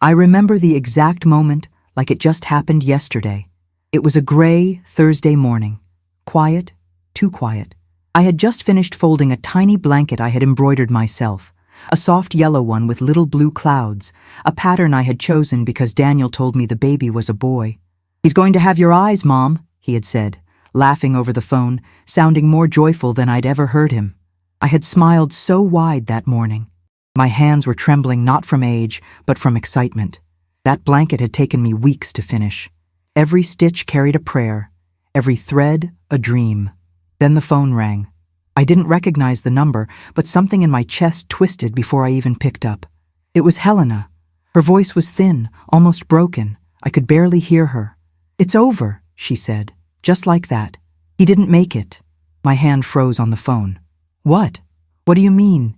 I remember the exact moment like it just happened yesterday. It was a gray Thursday morning. Quiet, too quiet. I had just finished folding a tiny blanket I had embroidered myself, a soft yellow one with little blue clouds, a pattern I had chosen because Daniel told me the baby was a boy. "He's going to have your eyes, Mom," he had said, laughing over the phone, sounding more joyful than I'd ever heard him. I had smiled so wide that morning. My hands were trembling not from age, but from excitement. That blanket had taken me weeks to finish. Every stitch carried a prayer, every thread a dream. Then the phone rang. I didn't recognize the number, but something in my chest twisted before I even picked up. It was Helena. Her voice was thin, almost broken. I could barely hear her. "It's over," she said, just like that. "He didn't make it." My hand froze on the phone. "What? What do you mean?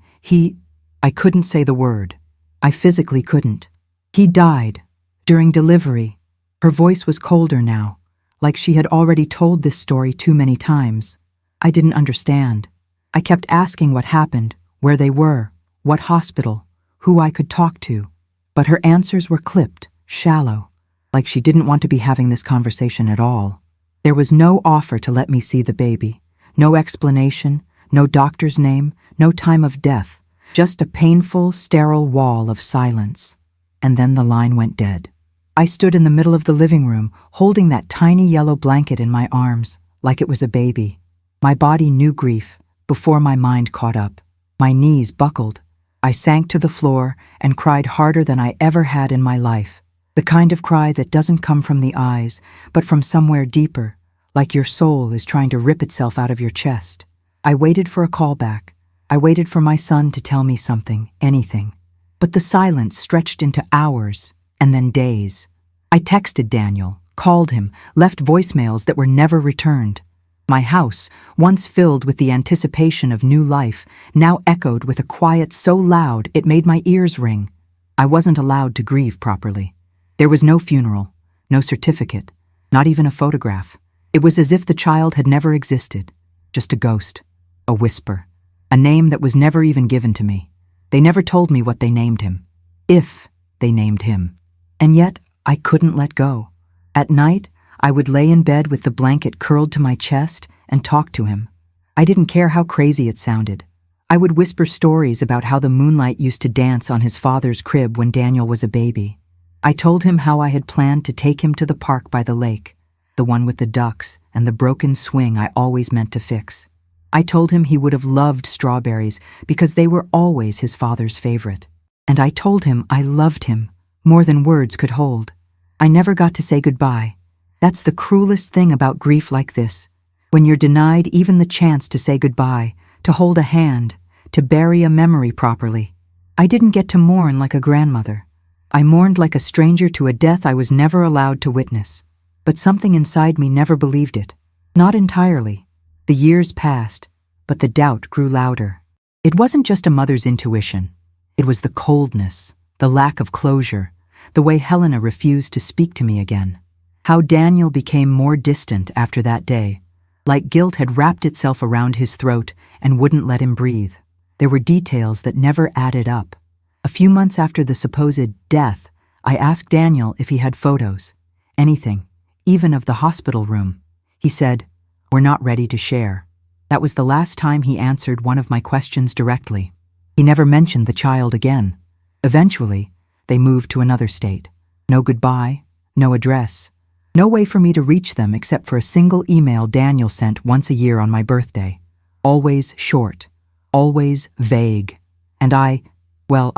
I couldn't say the word. I physically couldn't. "He died. During delivery." Her voice was colder now, like she had already told this story too many times. I didn't understand. I kept asking what happened, where they were, what hospital, who I could talk to. But her answers were clipped, shallow, like she didn't want to be having this conversation at all. There was no offer to let me see the baby, no explanation, no doctor's name, no time of death, just a painful, sterile wall of silence. And then the line went dead. I stood in the middle of the living room, holding that tiny yellow blanket in my arms, like it was a baby. My body knew grief before my mind caught up. My knees buckled. I sank to the floor and cried harder than I ever had in my life. The kind of cry that doesn't come from the eyes, but from somewhere deeper, like your soul is trying to rip itself out of your chest. I waited for a call back. I waited for my son to tell me something, anything. But the silence stretched into hours, and then days. I texted Daniel, called him, left voicemails that were never returned. My house, once filled with the anticipation of new life, now echoed with a quiet so loud it made my ears ring. I wasn't allowed to grieve properly. There was no funeral, no certificate, not even a photograph. It was as if the child had never existed, just a ghost, a whisper, a name that was never even given to me. They never told me what they named him, if they named him. And yet, I couldn't let go. At night, I would lay in bed with the blanket curled to my chest and talk to him. I didn't care how crazy it sounded. I would whisper stories about how the moonlight used to dance on his father's crib when Daniel was a baby. I told him how I had planned to take him to the park by the lake, the one with the ducks and the broken swing I always meant to fix. I told him he would have loved strawberries because they were always his father's favorite. And I told him I loved him more than words could hold. I never got to say goodbye. That's the cruelest thing about grief like this, when you're denied even the chance to say goodbye, to hold a hand, to bury a memory properly. I didn't get to mourn like a grandmother. I mourned like a stranger to a death I was never allowed to witness. But something inside me never believed it. Not entirely. The years passed, but the doubt grew louder. It wasn't just a mother's intuition. It was the coldness, the lack of closure, the way Helena refused to speak to me again. How Daniel became more distant after that day, like guilt had wrapped itself around his throat and wouldn't let him breathe. There were details that never added up. A few months after the supposed death, I asked Daniel if he had photos, anything, even of the hospital room. He said, "We're not ready to share." That was the last time he answered one of my questions directly. He never mentioned the child again. Eventually, they moved to another state. No goodbye, no address. No way for me to reach them except for a single email Daniel sent once a year on my birthday. Always short, always vague. And I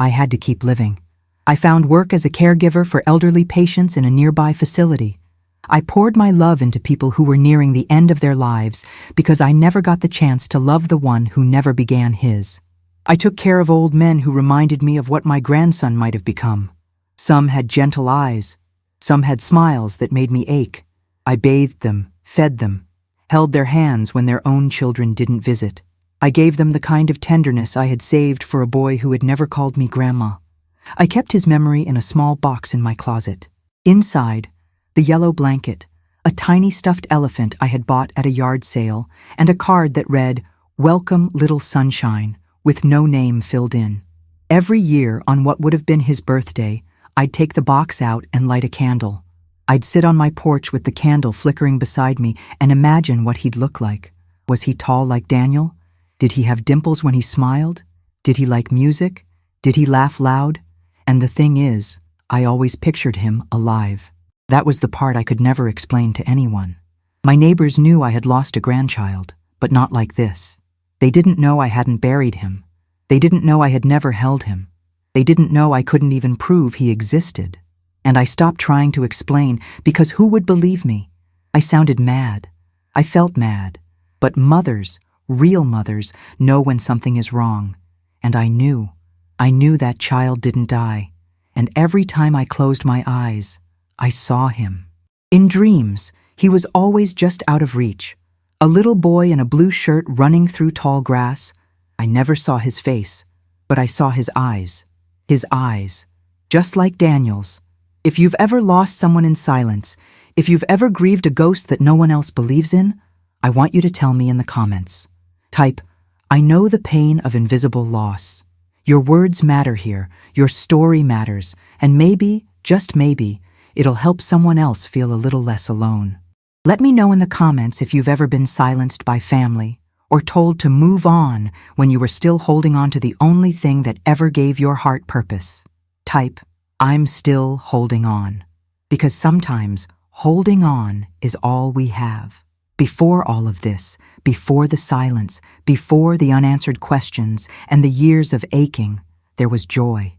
had to keep living. I found work as a caregiver for elderly patients in a nearby facility. I poured my love into people who were nearing the end of their lives because I never got the chance to love the one who never began his. I took care of old men who reminded me of what my grandson might have become. Some had gentle eyes. Some had smiles that made me ache. I bathed them, fed them, held their hands when their own children didn't visit. I gave them the kind of tenderness I had saved for a boy who had never called me Grandma. I kept his memory in a small box in my closet. Inside, the yellow blanket, a tiny stuffed elephant I had bought at a yard sale, and a card that read, "Welcome, little sunshine," with no name filled in. Every year on what would have been his birthday, I'd take the box out and light a candle. I'd sit on my porch with the candle flickering beside me and imagine what he'd look like. Was he tall like Daniel? Did he have dimples when he smiled? Did he like music? Did he laugh loud? And the thing is, I always pictured him alive. That was the part I could never explain to anyone. My neighbors knew I had lost a grandchild, but not like this. They didn't know I hadn't buried him. They didn't know I had never held him. They didn't know I couldn't even prove he existed. And I stopped trying to explain because who would believe me? I sounded mad. I felt mad. But mothers, real mothers, know when something is wrong. And I knew that child didn't die. And every time I closed my eyes, I saw him. In dreams, he was always just out of reach. A little boy in a blue shirt running through tall grass. I never saw his face, but I saw his eyes. His eyes, just like Daniel's. If you've ever lost someone in silence, if you've ever grieved a ghost that no one else believes in, I want you to tell me in the comments. Type, I know the pain of invisible loss. Your words matter here, your story matters, and maybe, just maybe, it'll help someone else feel a little less alone. Let me know in the comments if you've ever been silenced by family, or told to move on when you were still holding on to the only thing that ever gave your heart purpose. Type, I'm still holding on. Because sometimes holding on is all we have. Before all of this, before the silence, before the unanswered questions and the years of aching, there was joy,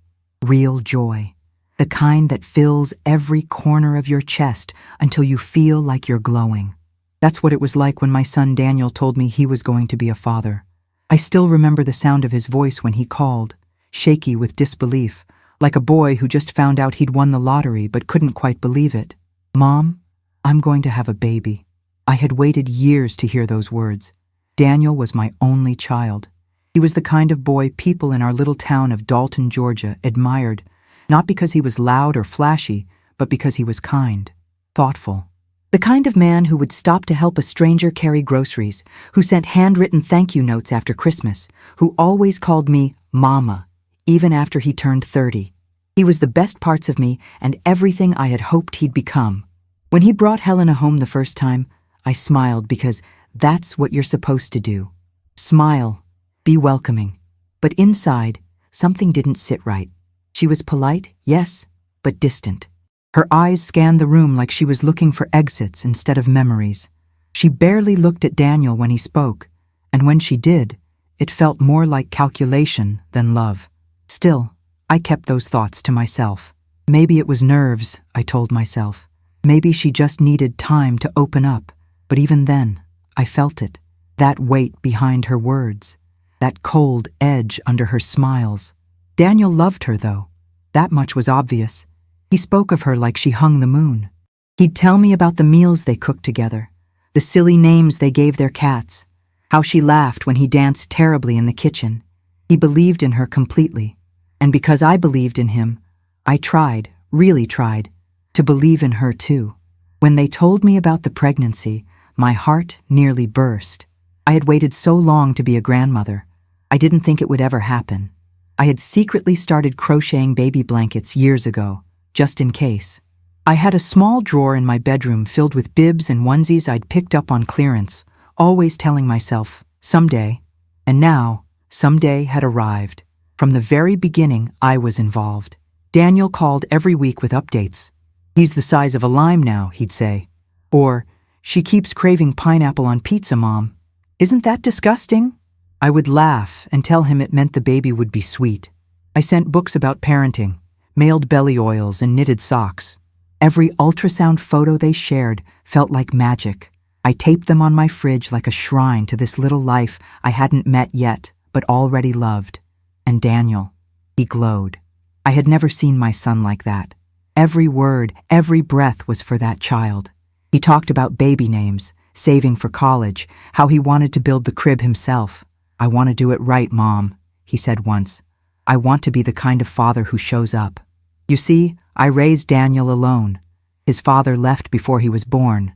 real joy. The kind that fills every corner of your chest until you feel like you're glowing. That's what it was like when my son Daniel told me he was going to be a father. I still remember the sound of his voice when he called, shaky with disbelief, like a boy who just found out he'd won the lottery but couldn't quite believe it. Mom, I'm going to have a baby. I had waited years to hear those words. Daniel was my only child. He was the kind of boy people in our little town of Dalton, Georgia, admired, not because he was loud or flashy, but because he was kind, thoughtful. The kind of man who would stop to help a stranger carry groceries, who sent handwritten thank you notes after Christmas, who always called me Mama, even after he turned 30. He was the best parts of me and everything I had hoped he'd become. When he brought Helena home the first time, I smiled because that's what you're supposed to do. Smile, be welcoming. But inside, something didn't sit right. She was polite, yes, but distant. Her eyes scanned the room like she was looking for exits instead of memories. She barely looked at Daniel when he spoke, and when she did, it felt more like calculation than love. Still, I kept those thoughts to myself. Maybe it was nerves, I told myself. Maybe she just needed time to open up. But even then, I felt it. That weight behind her words. That cold edge under her smiles. Daniel loved her, though. That much was obvious. He spoke of her like she hung the moon. He'd tell me about the meals they cooked together, the silly names they gave their cats, how she laughed when he danced terribly in the kitchen. He believed in her completely. And because I believed in him, I tried, really tried, to believe in her too. When they told me about the pregnancy, my heart nearly burst. I had waited so long to be a grandmother. I didn't think it would ever happen. I had secretly started crocheting baby blankets years ago, just in case. I had a small drawer in my bedroom filled with bibs and onesies I'd picked up on clearance, always telling myself, someday. And now, someday had arrived. From the very beginning, I was involved. Daniel called every week with updates. He's the size of a lime now, he'd say. Or, she keeps craving pineapple on pizza, Mom. Isn't that disgusting? I would laugh and tell him it meant the baby would be sweet. I sent books about parenting, mailed belly oils and knitted socks. Every ultrasound photo they shared felt like magic. I taped them on my fridge like a shrine to this little life I hadn't met yet, but already loved. And Daniel, he glowed. I had never seen my son like that. Every word, every breath was for that child. He talked about baby names, saving for college, how he wanted to build the crib himself. I want to do it right, Mom, he said once. I want to be the kind of father who shows up. You see, I raised Daniel alone. His father left before he was born.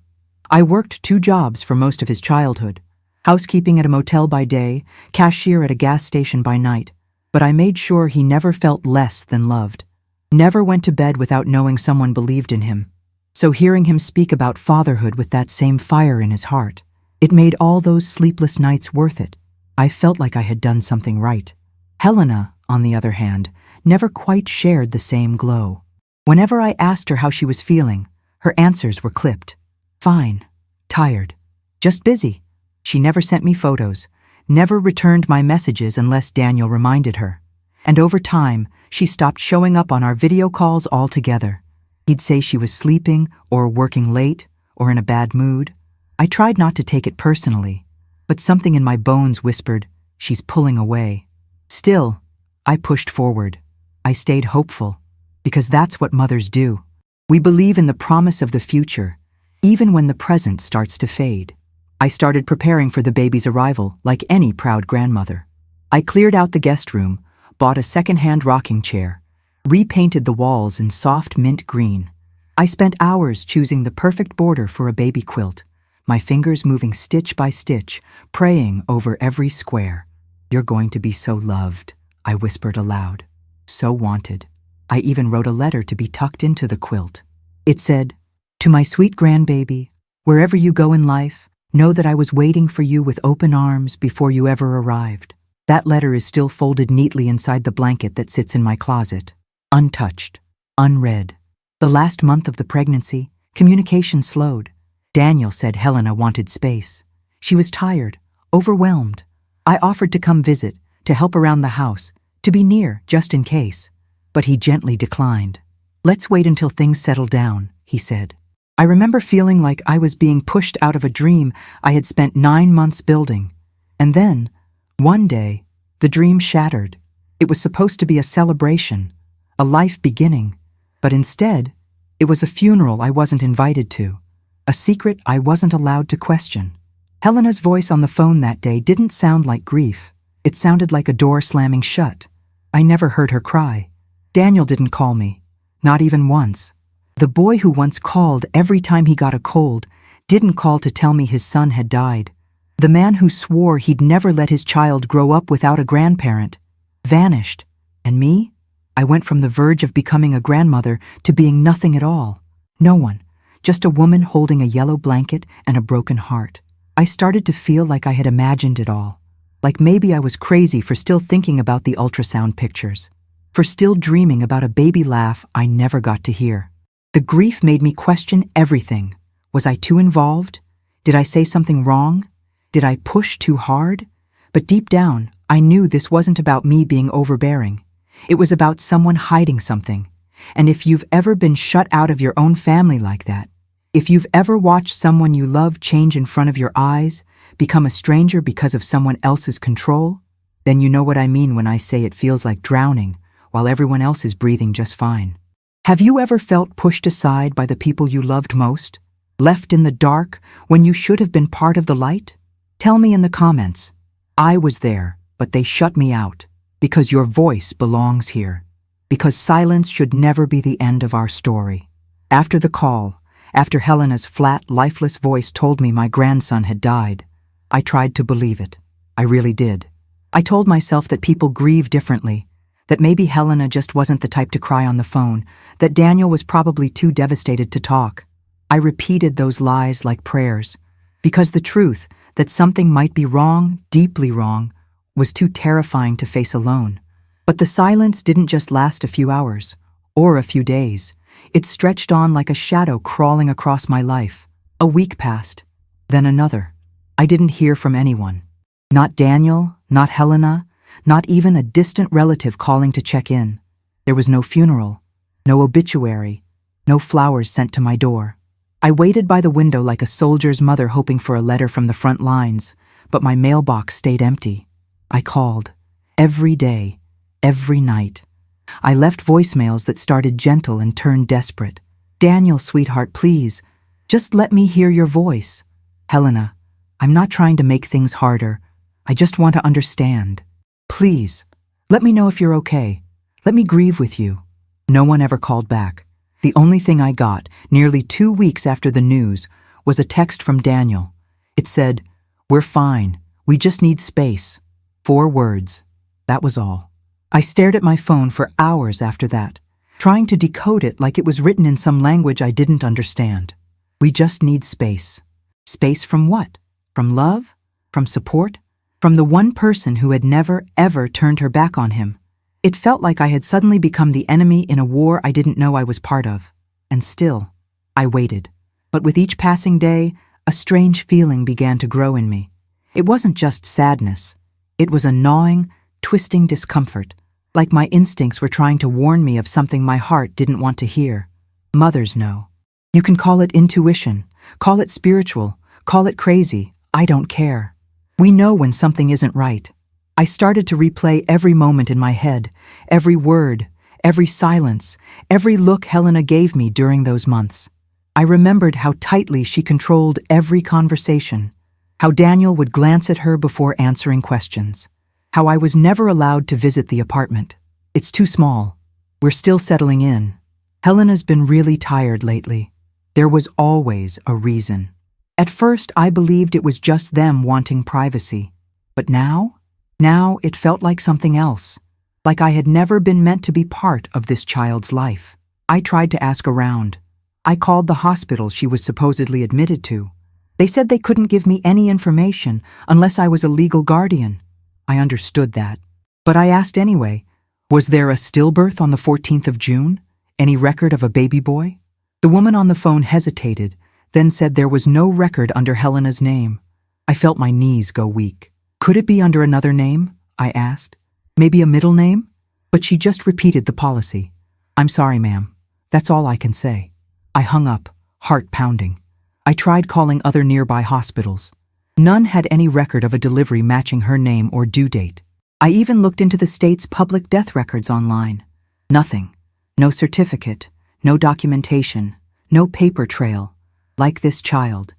I worked 2 jobs for most of his childhood. Housekeeping at a motel by day, cashier at a gas station by night. But I made sure he never felt less than loved. Never went to bed without knowing someone believed in him. So hearing him speak about fatherhood with that same fire in his heart, it made all those sleepless nights worth it. I felt like I had done something right. Helena, on the other hand, never quite shared the same glow. Whenever I asked her how she was feeling, her answers were clipped. Fine. Tired. Just busy. She never sent me photos, never returned my messages unless Daniel reminded her. And over time, she stopped showing up on our video calls altogether. He'd say she was sleeping or working late or in a bad mood. I tried not to take it personally, but something in my bones whispered, she's pulling away. Still, I pushed forward. I stayed hopeful, because that's what mothers do. We believe in the promise of the future, even when the present starts to fade. I started preparing for the baby's arrival like any proud grandmother. I cleared out the guest room, bought a second-hand rocking chair, repainted the walls in soft mint green. I spent hours choosing the perfect border for a baby quilt, my fingers moving stitch by stitch, praying over every square. "You're going to be so loved," I whispered aloud. So wanted. I even wrote a letter to be tucked into the quilt. It said, "To my sweet grandbaby, wherever you go in life, know that I was waiting for you with open arms before you ever arrived." That letter is still folded neatly inside the blanket that sits in my closet, untouched, unread. The last month of the pregnancy, communication slowed. Daniel said Helena wanted space. She was tired, overwhelmed. I offered to come visit, to help around the house, to be near just in case. But he gently declined. "Let's wait until things settle down," he said. I remember feeling like I was being pushed out of a dream I had spent 9 months building. And then, one day, the dream shattered. It was supposed to be a celebration, a life beginning, but instead, it was a funeral I wasn't invited to, a secret I wasn't allowed to question. Helena's voice on the phone that day didn't sound like grief. It sounded like a door slamming shut. I never heard her cry. Daniel didn't call me, not even once. The boy who once called every time he got a cold didn't call to tell me his son had died. The man who swore he'd never let his child grow up without a grandparent vanished. And me? I went from the verge of becoming a grandmother to being nothing at all. No one. Just a woman holding a yellow blanket and a broken heart. I started to feel like I had imagined it all. Like maybe I was crazy for still thinking about the ultrasound pictures. For still dreaming about a baby laugh I never got to hear. The grief made me question everything. Was I too involved? Did I say something wrong? Did I push too hard? But deep down, I knew this wasn't about me being overbearing. It was about someone hiding something. And if you've ever been shut out of your own family like that, if you've ever watched someone you love change in front of your eyes, become a stranger because of someone else's control, then you know what I mean when I say it feels like drowning while everyone else is breathing just fine. Have you ever felt pushed aside by the people you loved most? Left in the dark when you should have been part of the light? Tell me in the comments. I was there, but they shut me out. Because your voice belongs here. Because silence should never be the end of our story. After the call, after Helena's flat, lifeless voice told me my grandson had died, I tried to believe it. I really did. I told myself that people grieve differently, that maybe Helena just wasn't the type to cry on the phone, that Daniel was probably too devastated to talk. I repeated those lies like prayers, because the truth that something might be wrong, deeply wrong, was too terrifying to face alone. But the silence didn't just last a few hours, or a few days. It stretched on like a shadow crawling across my life. A week passed, then another. I didn't hear from anyone. Not Daniel, not Helena, not even a distant relative calling to check in. There was no funeral, no obituary, no flowers sent to my door. I waited by the window like a soldier's mother hoping for a letter from the front lines, but my mailbox stayed empty. I called. Every day, every night. I left voicemails that started gentle and turned desperate. "Daniel, sweetheart, please, just let me hear your voice. Helena, I'm not trying to make things harder. I just want to understand. Please, let me know if you're okay. Let me grieve with you." No one ever called back. The only thing I got, nearly 2 weeks after the news, was a text from Daniel. It said, "We're fine. We just need space." 4 words. That was all. I stared at my phone for hours after that, trying to decode it like it was written in some language I didn't understand. We just need space. Space from what? From love? From support? From the one person who had never, ever turned her back on him. It felt like I had suddenly become the enemy in a war I didn't know I was part of. And still, I waited. But with each passing day, a strange feeling began to grow in me. It wasn't just sadness. It was a gnawing, twisting discomfort, like my instincts were trying to warn me of something my heart didn't want to hear. Mothers know. You can call it intuition, call it spiritual, call it crazy, I don't care. We know when something isn't right. I started to replay every moment in my head, every word, every silence, every look Helena gave me during those months. I remembered how tightly she controlled every conversation, how Daniel would glance at her before answering questions, how I was never allowed to visit the apartment. It's too small. We're still settling in. Helena's been really tired lately. There was always a reason. At first, I believed it was just them wanting privacy. But now it felt like something else. Like I had never been meant to be part of this child's life. I tried to ask around. I called the hospital she was supposedly admitted to. They said they couldn't give me any information unless I was a legal guardian. I understood that. But I asked anyway, was there a stillbirth on the 14th of June? Any record of a baby boy? The woman on the phone hesitated, then said there was no record under Helena's name. I felt my knees go weak. Could it be under another name? I asked. Maybe a middle name? But she just repeated the policy. I'm sorry, ma'am. That's all I can say. I hung up, heart pounding. I tried calling other nearby hospitals. None had any record of a delivery matching her name or due date. I even looked into the state's public death records online. Nothing. No certificate, no documentation, no paper trail. Like this child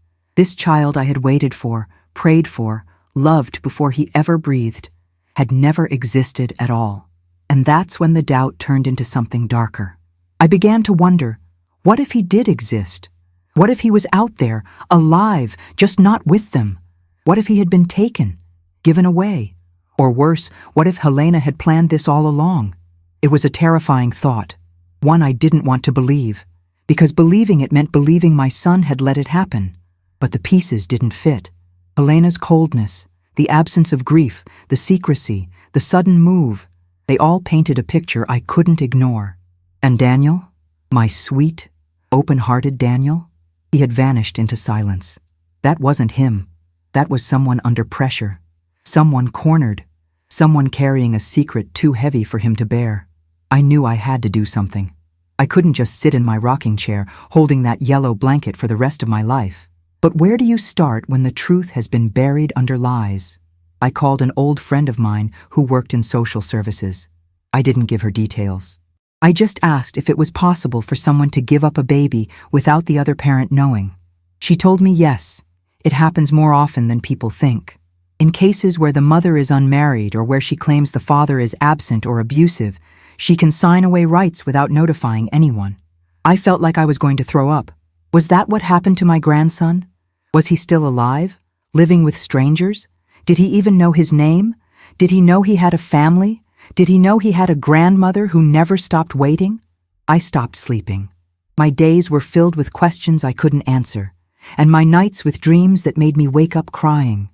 I had waited for, prayed for, loved before he ever breathed, had never existed at all. And that's when the doubt turned into something darker. I began to wonder, what if he did exist? What if he was out there, alive, just not with them? What if he had been taken, given away? Or worse, what if Helena had planned this all along? It was a terrifying thought, one I didn't want to believe, because believing it meant believing my son had let it happen. But the pieces didn't fit. Helena's coldness, the absence of grief, the secrecy, the sudden move, they all painted a picture I couldn't ignore. And Daniel, my sweet, open-hearted Daniel, he had vanished into silence. That wasn't him. That was someone under pressure, someone cornered, someone carrying a secret too heavy for him to bear. I knew I had to do something. I couldn't just sit in my rocking chair holding that yellow blanket for the rest of my life. But where do you start when the truth has been buried under lies? I called an old friend of mine who worked in social services. I didn't give her details. I just asked if it was possible for someone to give up a baby without the other parent knowing. She told me yes, it happens more often than people think. In cases where the mother is unmarried or where she claims the father is absent or abusive, she can sign away rights without notifying anyone. I felt like I was going to throw up. Was that what happened to my grandson? Was he still alive, living with strangers? Did he even know his name? Did he know he had a family? Did he know he had a grandmother who never stopped waiting? I stopped sleeping. My days were filled with questions I couldn't answer, and my nights with dreams that made me wake up crying.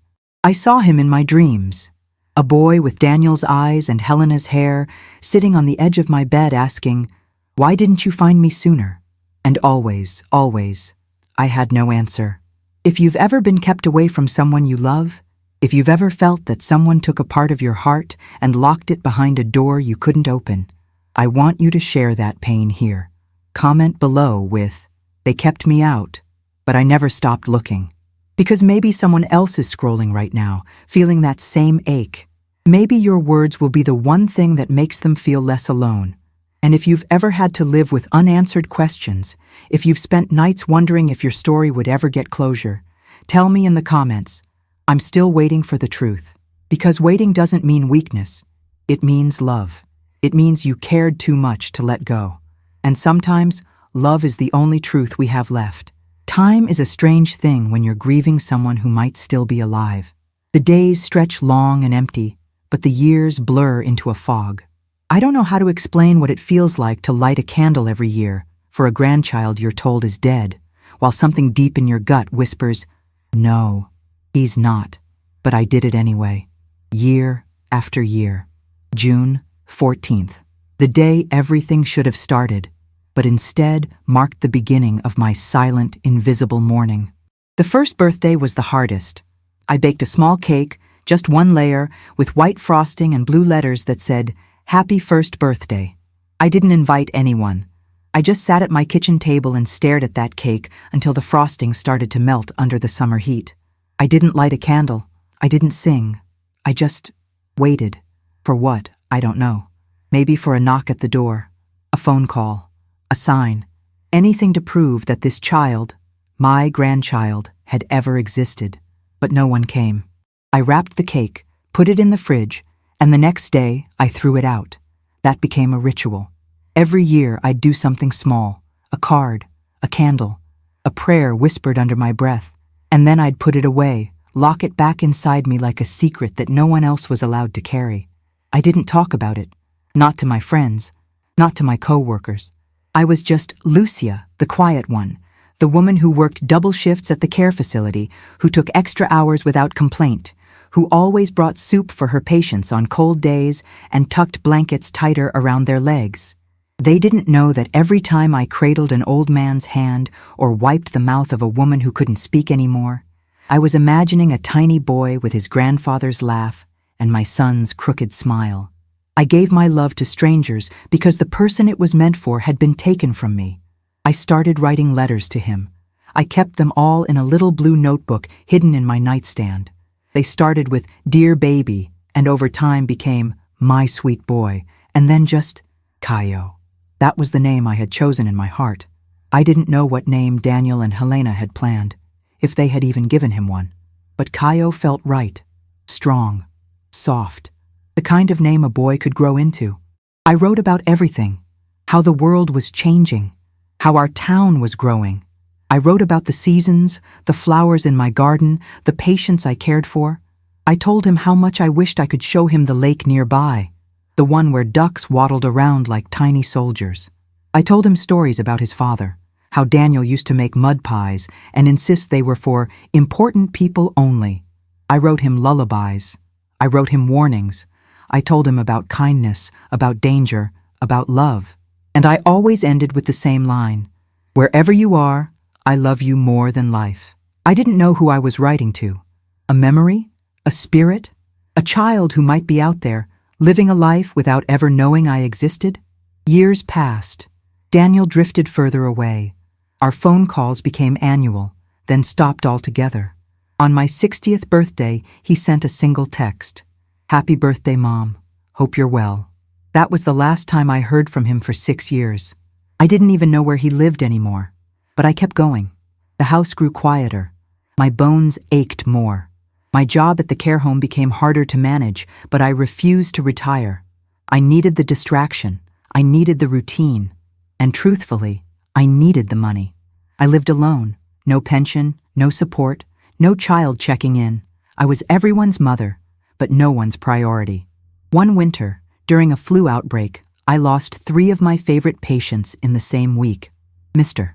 I saw him in my dreams, a boy with Daniel's eyes and Helena's hair, sitting on the edge of my bed asking, "Why didn't you find me sooner?" And always, I had no answer. If you've ever been kept away from someone you love, if you've ever felt that someone took a part of your heart and locked it behind a door you couldn't open, I want you to share that pain here. Comment below with, "They kept me out, but I never stopped looking." Because maybe someone else is scrolling right now, feeling that same ache. Maybe your words will be the one thing that makes them feel less alone. And if you've ever had to live with unanswered questions, if you've spent nights wondering if your story would ever get closure, tell me in the comments. I'm still waiting for the truth. Because waiting doesn't mean weakness. It means love. It means you cared too much to let go. And sometimes, love is the only truth we have left. Time is a strange thing when you're grieving someone who might still be alive. The days stretch long and empty, but the years blur into a fog. I don't know how to explain what it feels like to light a candle every year for a grandchild you're told is dead, while something deep in your gut whispers, "No, he's not." But I did it anyway, year after year. June 14th, the day everything should have started, but instead marked the beginning of my silent, invisible mourning. The first birthday was the hardest. I baked a small cake, just one layer, with white frosting and blue letters that said, "Happy First Birthday." I didn't invite anyone. I just sat at my kitchen table and stared at that cake until the frosting started to melt under the summer heat. I didn't light a candle. I didn't sing. I just waited. For what? I don't know. Maybe for a knock at the door, a phone call, a sign, anything to prove that this child, my grandchild, had ever existed. But no one came. I wrapped the cake, put it in the fridge, and the next day I threw it out. That became a ritual. Every year I'd do something small, a card, a candle, a prayer whispered under my breath, and then I'd put it away, lock it back inside me like a secret that no one else was allowed to carry. I didn't talk about it, not to my friends, not to my co-workers. I was just Lucia, the quiet one, the woman who worked double shifts at the care facility, who took extra hours without complaint, who always brought soup for her patients on cold days and tucked blankets tighter around their legs. They didn't know that every time I cradled an old man's hand or wiped the mouth of a woman who couldn't speak anymore, I was imagining a tiny boy with his grandfather's laugh and my son's crooked smile. I gave my love to strangers because the person it was meant for had been taken from me. I started writing letters to him. I kept them all in a little blue notebook hidden in my nightstand. They started with "Dear Baby" and over time became "My Sweet Boy," and then just Caio. That was the name I had chosen in my heart. I didn't know what name Daniel and Helena had planned, if they had even given him one. But Caio felt right, strong, soft, the kind of name a boy could grow into. I wrote about everything, how the world was changing, how our town was growing. I wrote about the seasons, the flowers in my garden, the patients I cared for. I told him how much I wished I could show him the lake nearby, the one where ducks waddled around like tiny soldiers. I told him stories about his father, how Daniel used to make mud pies and insist they were for important people only. I wrote him lullabies. I wrote him warnings. I told him about kindness, about danger, about love. And I always ended with the same line, "Wherever you are, I love you more than life." I didn't know who I was writing to. A memory? A spirit? A child who might be out there, living a life without ever knowing I existed? Years passed. Daniel drifted further away. Our phone calls became annual, then stopped altogether. On my 60th birthday, he sent a single text. "Happy birthday, Mom. Hope you're well." That was the last time I heard from him for 6 years. I didn't even know where he lived anymore. But I kept going. The house grew quieter. My bones ached more. My job at the care home became harder to manage, but I refused to retire. I needed the distraction. I needed the routine. And truthfully, I needed the money. I lived alone. No pension, no support, no child checking in. I was everyone's mother, but no one's priority. One winter, during a flu outbreak, I lost 3 of my favorite patients in the same week. Mr.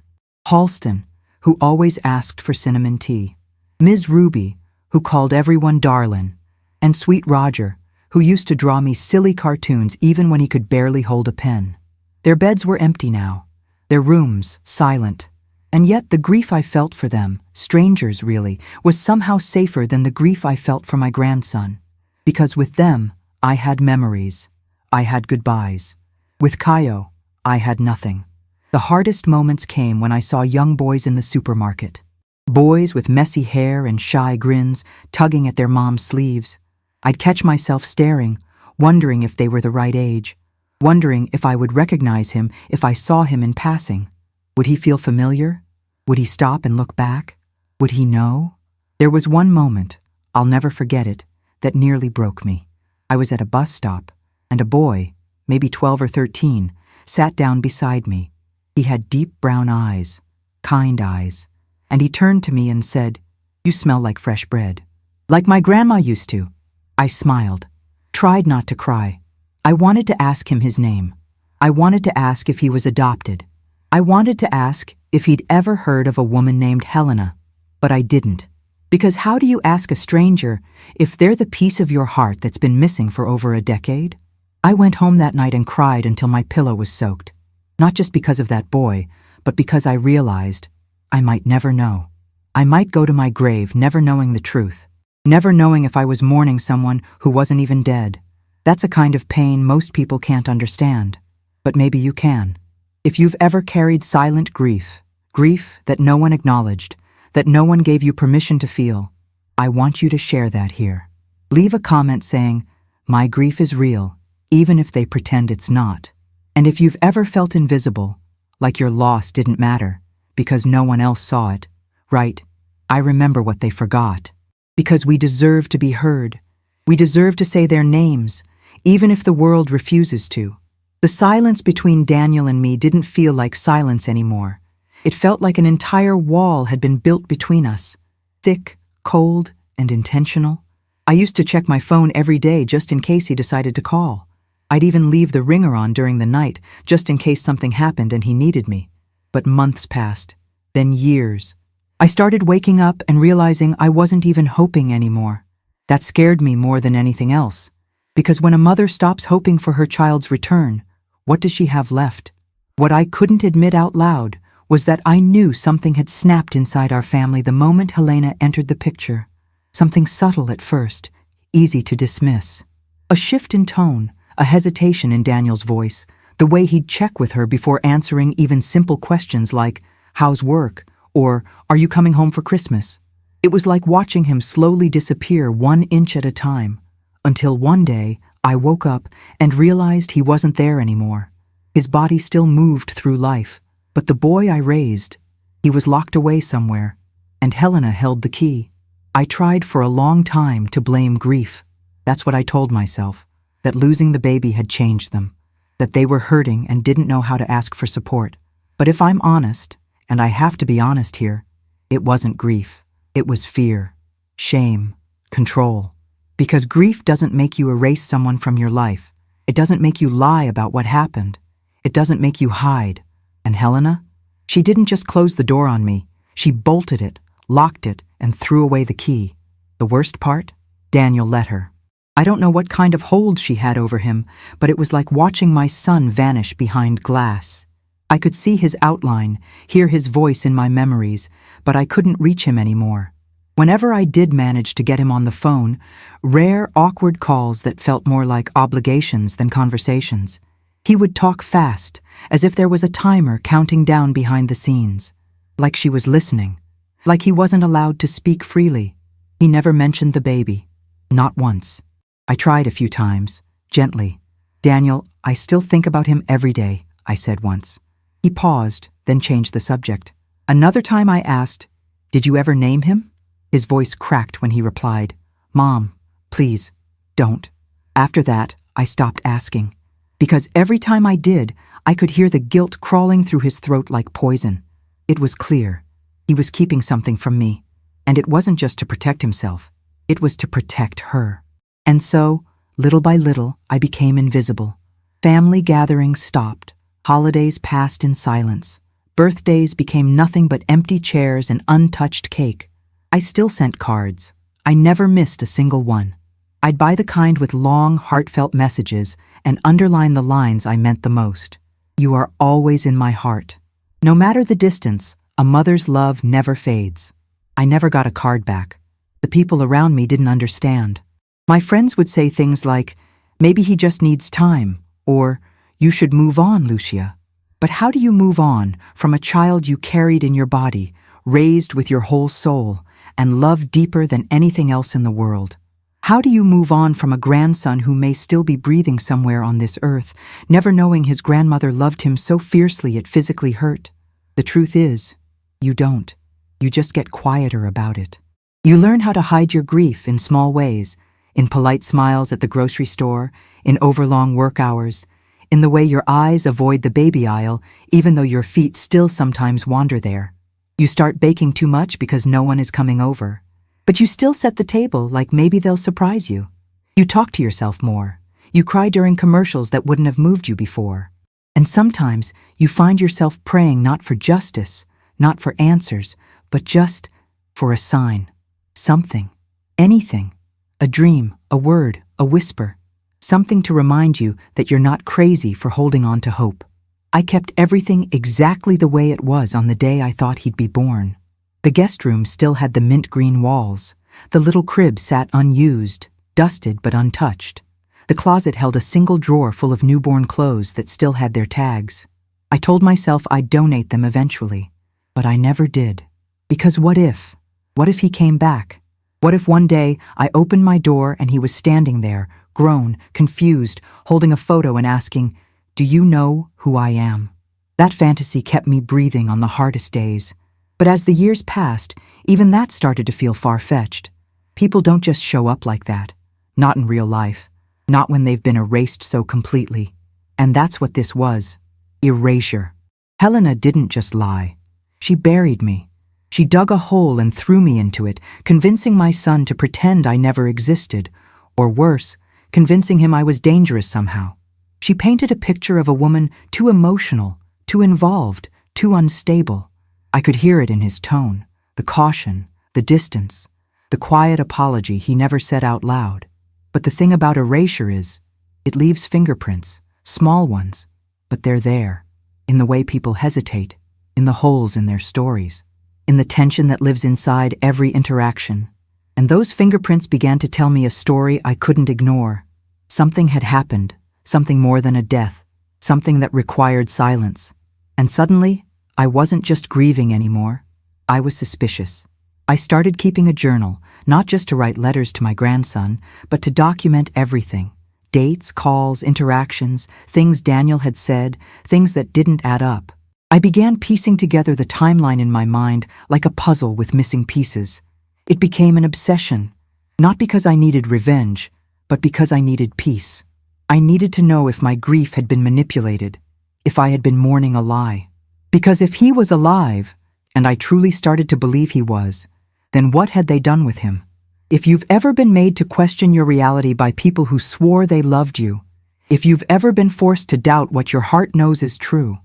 Halston, who always asked for cinnamon tea. Ms. Ruby, who called everyone darlin'. And Sweet Roger, who used to draw me silly cartoons even when he could barely hold a pen. Their beds were empty now, their rooms silent. And yet the grief I felt for them, strangers really, was somehow safer than the grief I felt for my grandson. Because with them, I had memories. I had goodbyes. With Caio, I had nothing. The hardest moments came when I saw young boys in the supermarket. Boys with messy hair and shy grins, tugging at their mom's sleeves. I'd catch myself staring, wondering if they were the right age, wondering if I would recognize him if I saw him in passing. Would he feel familiar? Would he stop and look back? Would he know? There was one moment, I'll never forget it, that nearly broke me. I was at a bus stop, and a boy, maybe 12 or 13, sat down beside me. He had deep brown eyes, kind eyes, and he turned to me and said, "You smell like fresh bread." Like my grandma used to. I smiled, tried not to cry. I wanted to ask him his name. I wanted to ask if he was adopted. I wanted to ask if he'd ever heard of a woman named Helena. But I didn't. Because how do you ask a stranger if they're the piece of your heart that's been missing for over a decade? I went home that night and cried until my pillow was soaked. Not just because of that boy, but because I realized I might never know. I might go to my grave never knowing the truth, never knowing if I was mourning someone who wasn't even dead. That's a kind of pain most people can't understand. But maybe you can. If you've ever carried silent grief, grief that no one acknowledged, that no one gave you permission to feel, I want you to share that here. Leave a comment saying, "My grief is real," even if they pretend it's not. And if you've ever felt invisible, like your loss didn't matter, because no one else saw it, right, I remember what they forgot. Because we deserve to be heard. We deserve to say their names, even if the world refuses to. The silence between Daniel and me didn't feel like silence anymore. It felt like an entire wall had been built between us. Thick, cold, and intentional. I used to check my phone every day just in case he decided to call. I'd even leave the ringer on during the night, just in case something happened and he needed me. But months passed, then years. I started waking up and realizing I wasn't even hoping anymore. That scared me more than anything else. Because when a mother stops hoping for her child's return, what does she have left? What I couldn't admit out loud was that I knew something had snapped inside our family the moment Helena entered the picture. Something subtle at first, easy to dismiss. A shift in tone, a hesitation in Daniel's voice, the way he'd check with her before answering even simple questions like, "How's work?" or "Are you coming home for Christmas?" It was like watching him slowly disappear 1 inch at a time, until one day I woke up and realized he wasn't there anymore. His body still moved through life, but the boy I raised, he was locked away somewhere, and Helena held the key. I tried for a long time to blame grief. That's what I told myself, that losing the baby had changed them, that they were hurting and didn't know how to ask for support. But if I'm honest, and I have to be honest here, it wasn't grief. It was fear, shame, control. Because grief doesn't make you erase someone from your life. It doesn't make you lie about what happened. It doesn't make you hide. And Helena? She didn't just close the door on me. She bolted it, locked it, and threw away the key. The worst part? Daniel let her. I don't know what kind of hold she had over him, but it was like watching my son vanish behind glass. I could see his outline, hear his voice in my memories, but I couldn't reach him anymore. Whenever I did manage to get him on the phone, rare, awkward calls that felt more like obligations than conversations. He would talk fast, as if there was a timer counting down behind the scenes. Like she was listening. Like he wasn't allowed to speak freely. He never mentioned the baby. Not once. I tried a few times, gently. "Daniel, I still think about him every day," I said once. He paused, then changed the subject. Another time I asked, "Did you ever name him?" His voice cracked when he replied, "Mom, please, don't." After that, I stopped asking. Because every time I did, I could hear the guilt crawling through his throat like poison. It was clear. He was keeping something from me. And it wasn't just to protect himself. It was to protect her. And so, little by little, I became invisible. Family gatherings stopped. Holidays passed in silence. Birthdays became nothing but empty chairs and untouched cake. I still sent cards. I never missed a single one. I'd buy the kind with long, heartfelt messages and underline the lines I meant the most. "You are always in my heart." No matter the distance, a mother's love never fades. I never got a card back. The people around me didn't understand. My friends would say things like, "Maybe he just needs time," or "You should move on, Lucia." But how do you move on from a child you carried in your body, raised with your whole soul, and loved deeper than anything else in the world? How do you move on from a grandson who may still be breathing somewhere on this earth, never knowing his grandmother loved him so fiercely it physically hurt? The truth is, you don't. You just get quieter about it. You learn how to hide your grief in small ways, in polite smiles at the grocery store, in overlong work hours, in the way your eyes avoid the baby aisle even though your feet still sometimes wander there. You start baking too much because no one is coming over. But you still set the table like maybe they'll surprise you. You talk to yourself more. You cry during commercials that wouldn't have moved you before. And sometimes you find yourself praying not for justice, not for answers, but just for a sign, something, anything, a dream, a word, a whisper, something to remind you that you're not crazy for holding on to hope. I kept everything exactly the way it was on the day I thought he'd be born. The guest room still had the mint green walls. The little crib sat unused, dusted but untouched. The closet held a single drawer full of newborn clothes that still had their tags. I told myself I'd donate them eventually, but I never did. Because what if? What if he came back? What if one day I opened my door and he was standing there, grown, confused, holding a photo and asking, "Do you know who I am?" That fantasy kept me breathing on the hardest days. But as the years passed, even that started to feel far-fetched. People don't just show up like that. Not in real life. Not when they've been erased so completely. And that's what this was. Erasure. Helena didn't just lie. She buried me. She dug a hole and threw me into it, convincing my son to pretend I never existed, or worse, convincing him I was dangerous somehow. She painted a picture of a woman too emotional, too involved, too unstable. I could hear it in his tone, the caution, the distance, the quiet apology he never said out loud. But the thing about erasure is, it leaves fingerprints, small ones, but they're there, in the way people hesitate, in the holes in their stories, in the tension that lives inside every interaction. And those fingerprints began to tell me a story I couldn't ignore. Something had happened, something more than a death, something that required silence. And suddenly, I wasn't just grieving anymore. I was suspicious. I started keeping a journal, not just to write letters to my grandson, but to document everything. Dates, calls, interactions, things Daniel had said, things that didn't add up. I began piecing together the timeline in my mind like a puzzle with missing pieces. It became an obsession, not because I needed revenge, but because I needed peace. I needed to know if my grief had been manipulated, if I had been mourning a lie. Because if he was alive, and I truly started to believe he was, then what had they done with him? If you've ever been made to question your reality by people who swore they loved you, if you've ever been forced to doubt what your heart knows is true,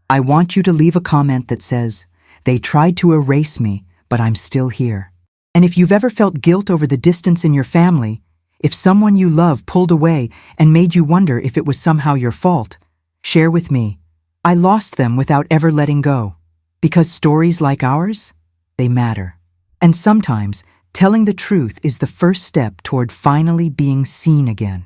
I want you to leave a comment that says, "They tried to erase me, but I'm still here." And if you've ever felt guilt over the distance in your family, if someone you love pulled away and made you wonder if it was somehow your fault, share with me. I lost them without ever letting go. Because stories like ours, they matter. And sometimes, telling the truth is the first step toward finally being seen again.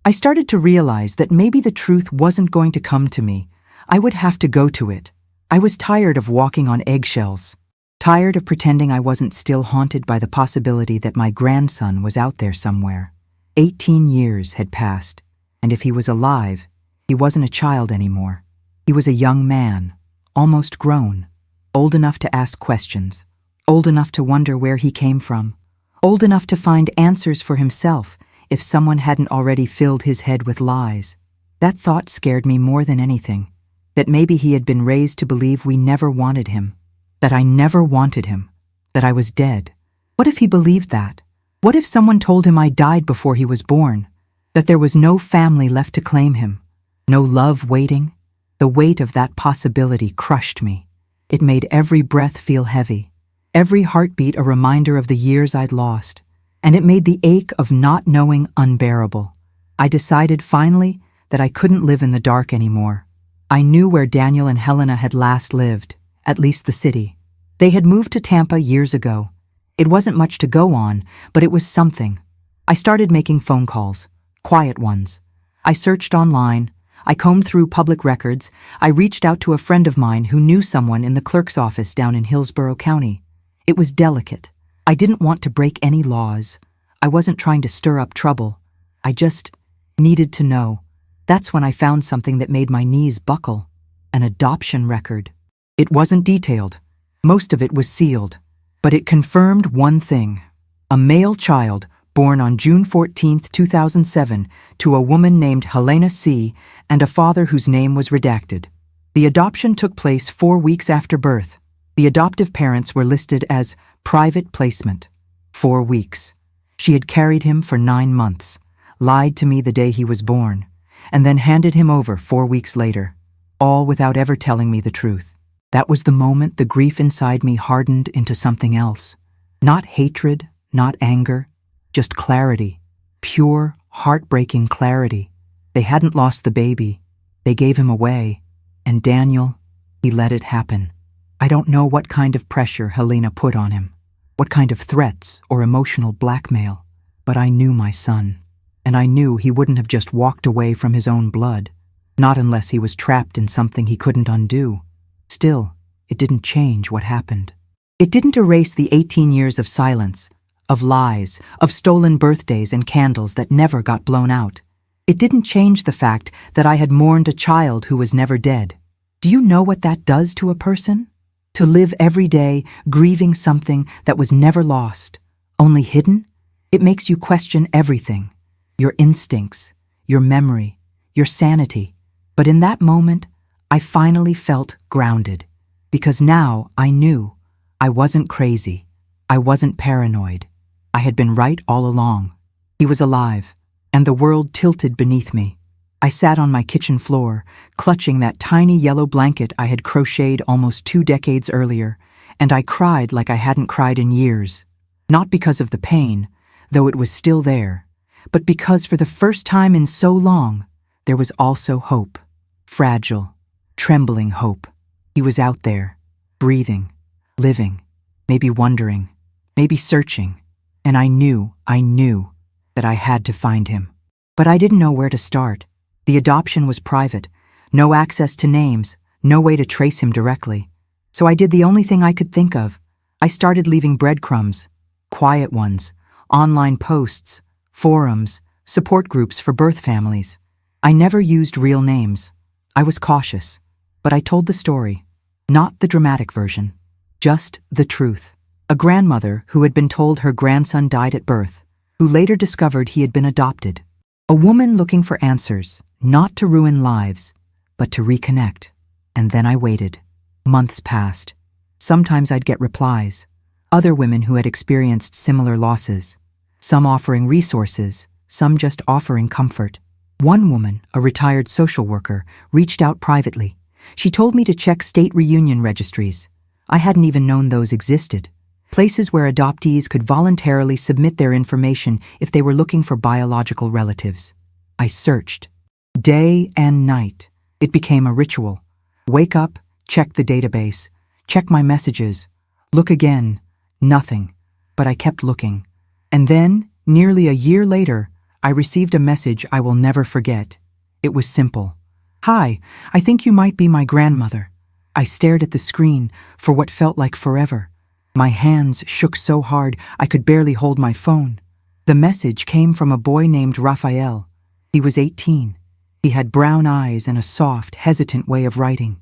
I started to realize that maybe the truth wasn't going to come to me. I would have to go to it. I was tired of walking on eggshells. Tired of pretending I wasn't still haunted by the possibility that my grandson was out there somewhere. 18 years had passed, and if he was alive, he wasn't a child anymore. He was a young man, almost grown, old enough to ask questions. Old enough to wonder where he came from, old enough to find answers for himself if someone hadn't already filled his head with lies. That thought scared me more than anything, that maybe he had been raised to believe we never wanted him, that I never wanted him, that I was dead. What if he believed that? What if someone told him I died before he was born, that there was no family left to claim him, no love waiting? The weight of that possibility crushed me. It made every breath feel heavy. Every heartbeat a reminder of the years I'd lost, and it made the ache of not knowing unbearable. I decided finally that I couldn't live in the dark anymore. I knew where Daniel and Helena had last lived, at least the city. They had moved to Tampa years ago. It wasn't much to go on, but it was something. I started making phone calls, quiet ones. I searched online. I combed through public records. I reached out to a friend of mine who knew someone in the clerk's office down in Hillsborough County. It was delicate. I didn't want to break any laws. I wasn't trying to stir up trouble. I just needed to know. That's when I found something that made my knees buckle. An adoption record. It wasn't detailed. Most of it was sealed. But it confirmed one thing. A male child born on June 14, 2007, to a woman named Helena C. and a father whose name was redacted. The adoption took place 4 weeks after birth. The adoptive parents were listed as private placement. 4 weeks. She had carried him for 9 months, lied to me the day he was born, and then handed him over 4 weeks later, all without ever telling me the truth. That was the moment the grief inside me hardened into something else. Not hatred, not anger, just clarity. Pure, heartbreaking clarity. They hadn't lost the baby. They gave him away. And Daniel, he let it happen. I don't know what kind of pressure Helena put on him, what kind of threats or emotional blackmail, but I knew my son. And I knew he wouldn't have just walked away from his own blood, not unless he was trapped in something he couldn't undo. Still, it didn't change what happened. It didn't erase the 18 years of silence, of lies, of stolen birthdays and candles that never got blown out. It didn't change the fact that I had mourned a child who was never dead. Do you know what that does to a person? To live every day grieving something that was never lost, only hidden? It makes you question everything. Your instincts, your memory, your sanity. But in that moment, I finally felt grounded, because now I knew I wasn't crazy. I wasn't paranoid. I had been right all along. He was alive, and the world tilted beneath me. I sat on my kitchen floor, clutching that tiny yellow blanket I had crocheted almost 2 decades earlier, and I cried like I hadn't cried in years. Not because of the pain, though it was still there, but because for the first time in so long, there was also hope. Fragile, trembling hope. He was out there, breathing, living, maybe wondering, maybe searching, and I knew that I had to find him. But I didn't know where to start. The adoption was private, no access to names, no way to trace him directly. So I did the only thing I could think of. I started leaving breadcrumbs, quiet ones, online posts, forums, support groups for birth families. I never used real names. I was cautious, but I told the story, not the dramatic version, just the truth. A grandmother who had been told her grandson died at birth, who later discovered he had been adopted. A woman looking for answers, not to ruin lives, but to reconnect. And then I waited. Months passed. Sometimes I'd get replies. Other women who had experienced similar losses. Some offering resources, some just offering comfort. One woman, a retired social worker, reached out privately. She told me to check state reunion registries. I hadn't even known those existed. Places where adoptees could voluntarily submit their information if they were looking for biological relatives. I searched. Day and night. It became a ritual. Wake up, check the database, check my messages, look again. Nothing. But I kept looking. And then, nearly a year later, I received a message I will never forget. It was simple. "Hi, I think you might be my grandmother." I stared at the screen for what felt like forever. My hands shook so hard I could barely hold my phone. The message came from a boy named Raphael. He was 18. He had brown eyes and a soft, hesitant way of writing.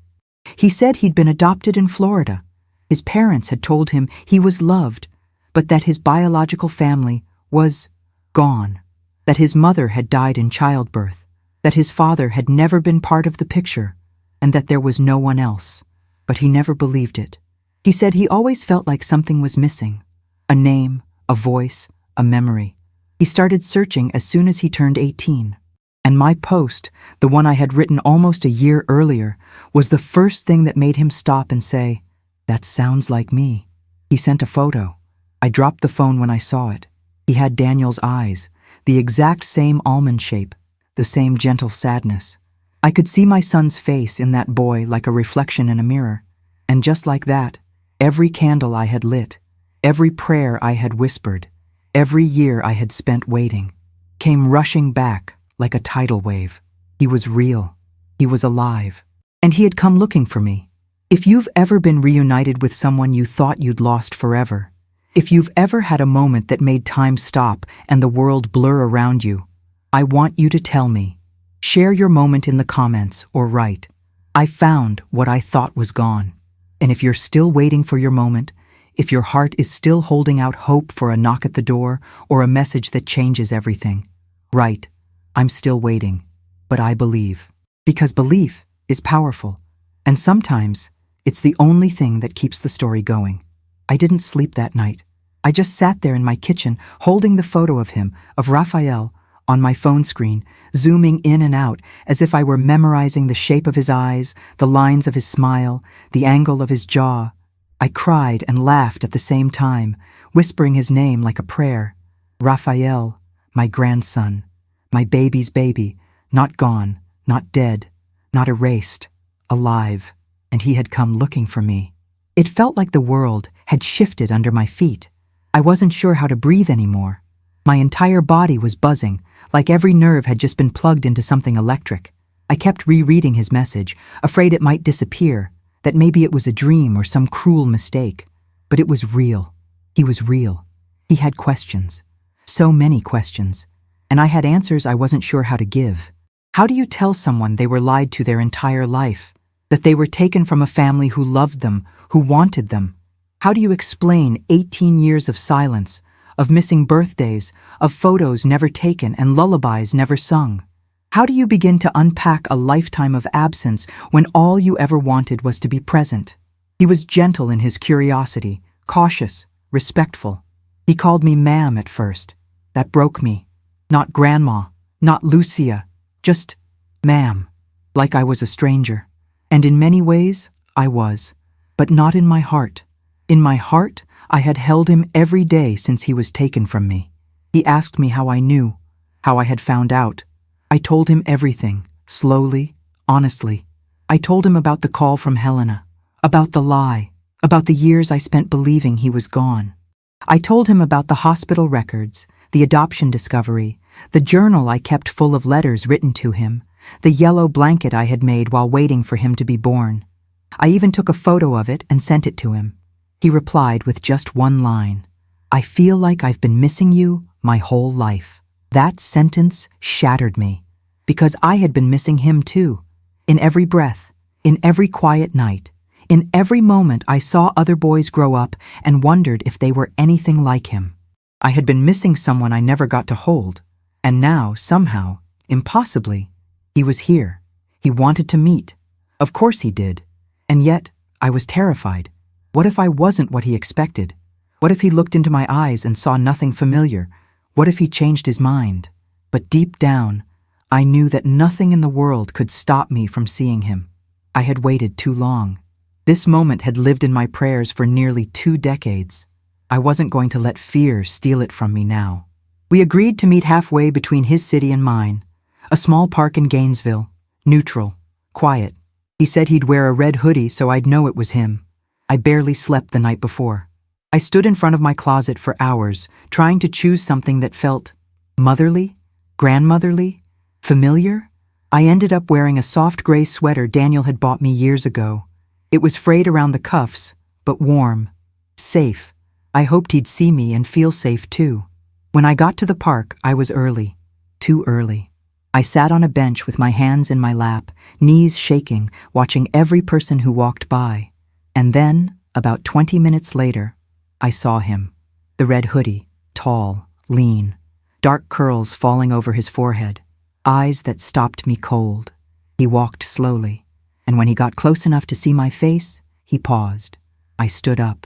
He said he'd been adopted in Florida. His parents had told him he was loved, but that his biological family was gone. That his mother had died in childbirth. That his father had never been part of the picture, and that there was no one else. But he never believed it. He said he always felt like something was missing. A name, a voice, a memory. He started searching as soon as he turned 18. And my post, the one I had written almost a year earlier, was the first thing that made him stop and say, "That sounds like me." He sent a photo. I dropped the phone when I saw it. He had Daniel's eyes, the exact same almond shape, the same gentle sadness. I could see my son's face in that boy like a reflection in a mirror. And just like that, every candle I had lit, every prayer I had whispered, every year I had spent waiting, came rushing back like a tidal wave. He was real. He was alive. And he had come looking for me. If you've ever been reunited with someone you thought you'd lost forever, if you've ever had a moment that made time stop and the world blur around you, I want you to tell me. Share your moment in the comments or write, "I found what I thought was gone." And if you're still waiting for your moment, if your heart is still holding out hope for a knock at the door or a message that changes everything, write, "I'm still waiting, but I believe." Because belief is powerful. And sometimes it's the only thing that keeps the story going. I didn't sleep that night. I just sat there in my kitchen holding the photo of him, of Raphael, on my phone screen, zooming in and out as if I were memorizing the shape of his eyes, the lines of his smile, the angle of his jaw. I cried and laughed at the same time, whispering his name like a prayer. Raphael, my grandson, my baby's baby, not gone, not dead, not erased, alive, and he had come looking for me. It felt like the world had shifted under my feet. I wasn't sure how to breathe anymore. My entire body was buzzing, like every nerve had just been plugged into something electric. I kept rereading his message, afraid it might disappear, that maybe it was a dream or some cruel mistake. But it was real. He was real. He had questions. So many questions. And I had answers I wasn't sure how to give. How do you tell someone they were lied to their entire life? That they were taken from a family who loved them, who wanted them? How do you explain 18 years of silence, of missing birthdays, of photos never taken and lullabies never sung? How do you begin to unpack a lifetime of absence when all you ever wanted was to be present? He was gentle in his curiosity, cautious, respectful. He called me ma'am at first. That broke me. Not grandma, not Lucia, just ma'am, like I was a stranger. And in many ways, I was, but not in my heart. In my heart, I had held him every day since he was taken from me. He asked me how I knew, how I had found out. I told him everything, slowly, honestly. I told him about the call from Helena, about the lie, about the years I spent believing he was gone. I told him about the hospital records, the adoption discovery, the journal I kept full of letters written to him, the yellow blanket I had made while waiting for him to be born. I even took a photo of it and sent it to him. He replied with just one line. I feel like I've been missing you my whole life. That sentence shattered me, because I had been missing him too. In every breath, in every quiet night, in every moment I saw other boys grow up and wondered if they were anything like him. I had been missing someone I never got to hold, and now, somehow, impossibly, he was here. He wanted to meet. Of course he did. And yet, I was terrified. What if I wasn't what he expected? What if he looked into my eyes and saw nothing familiar? What if he changed his mind? But deep down, I knew that nothing in the world could stop me from seeing him. I had waited too long. This moment had lived in my prayers for nearly 2 decades. I wasn't going to let fear steal it from me now. We agreed to meet halfway between his city and mine, a small park in Gainesville, neutral, quiet. He said he'd wear a red hoodie so I'd know it was him. I barely slept the night before. I stood in front of my closet for hours, trying to choose something that felt motherly, grandmotherly, familiar. I ended up wearing a soft gray sweater Daniel had bought me years ago. It was frayed around the cuffs, but warm, safe. I hoped he'd see me and feel safe too. When I got to the park, I was early, too early. I sat on a bench with my hands in my lap, knees shaking, watching every person who walked by. And then, about 20 minutes later, I saw him. The red hoodie, tall, lean, dark curls falling over his forehead, eyes that stopped me cold. He walked slowly, and when he got close enough to see my face, he paused. I stood up.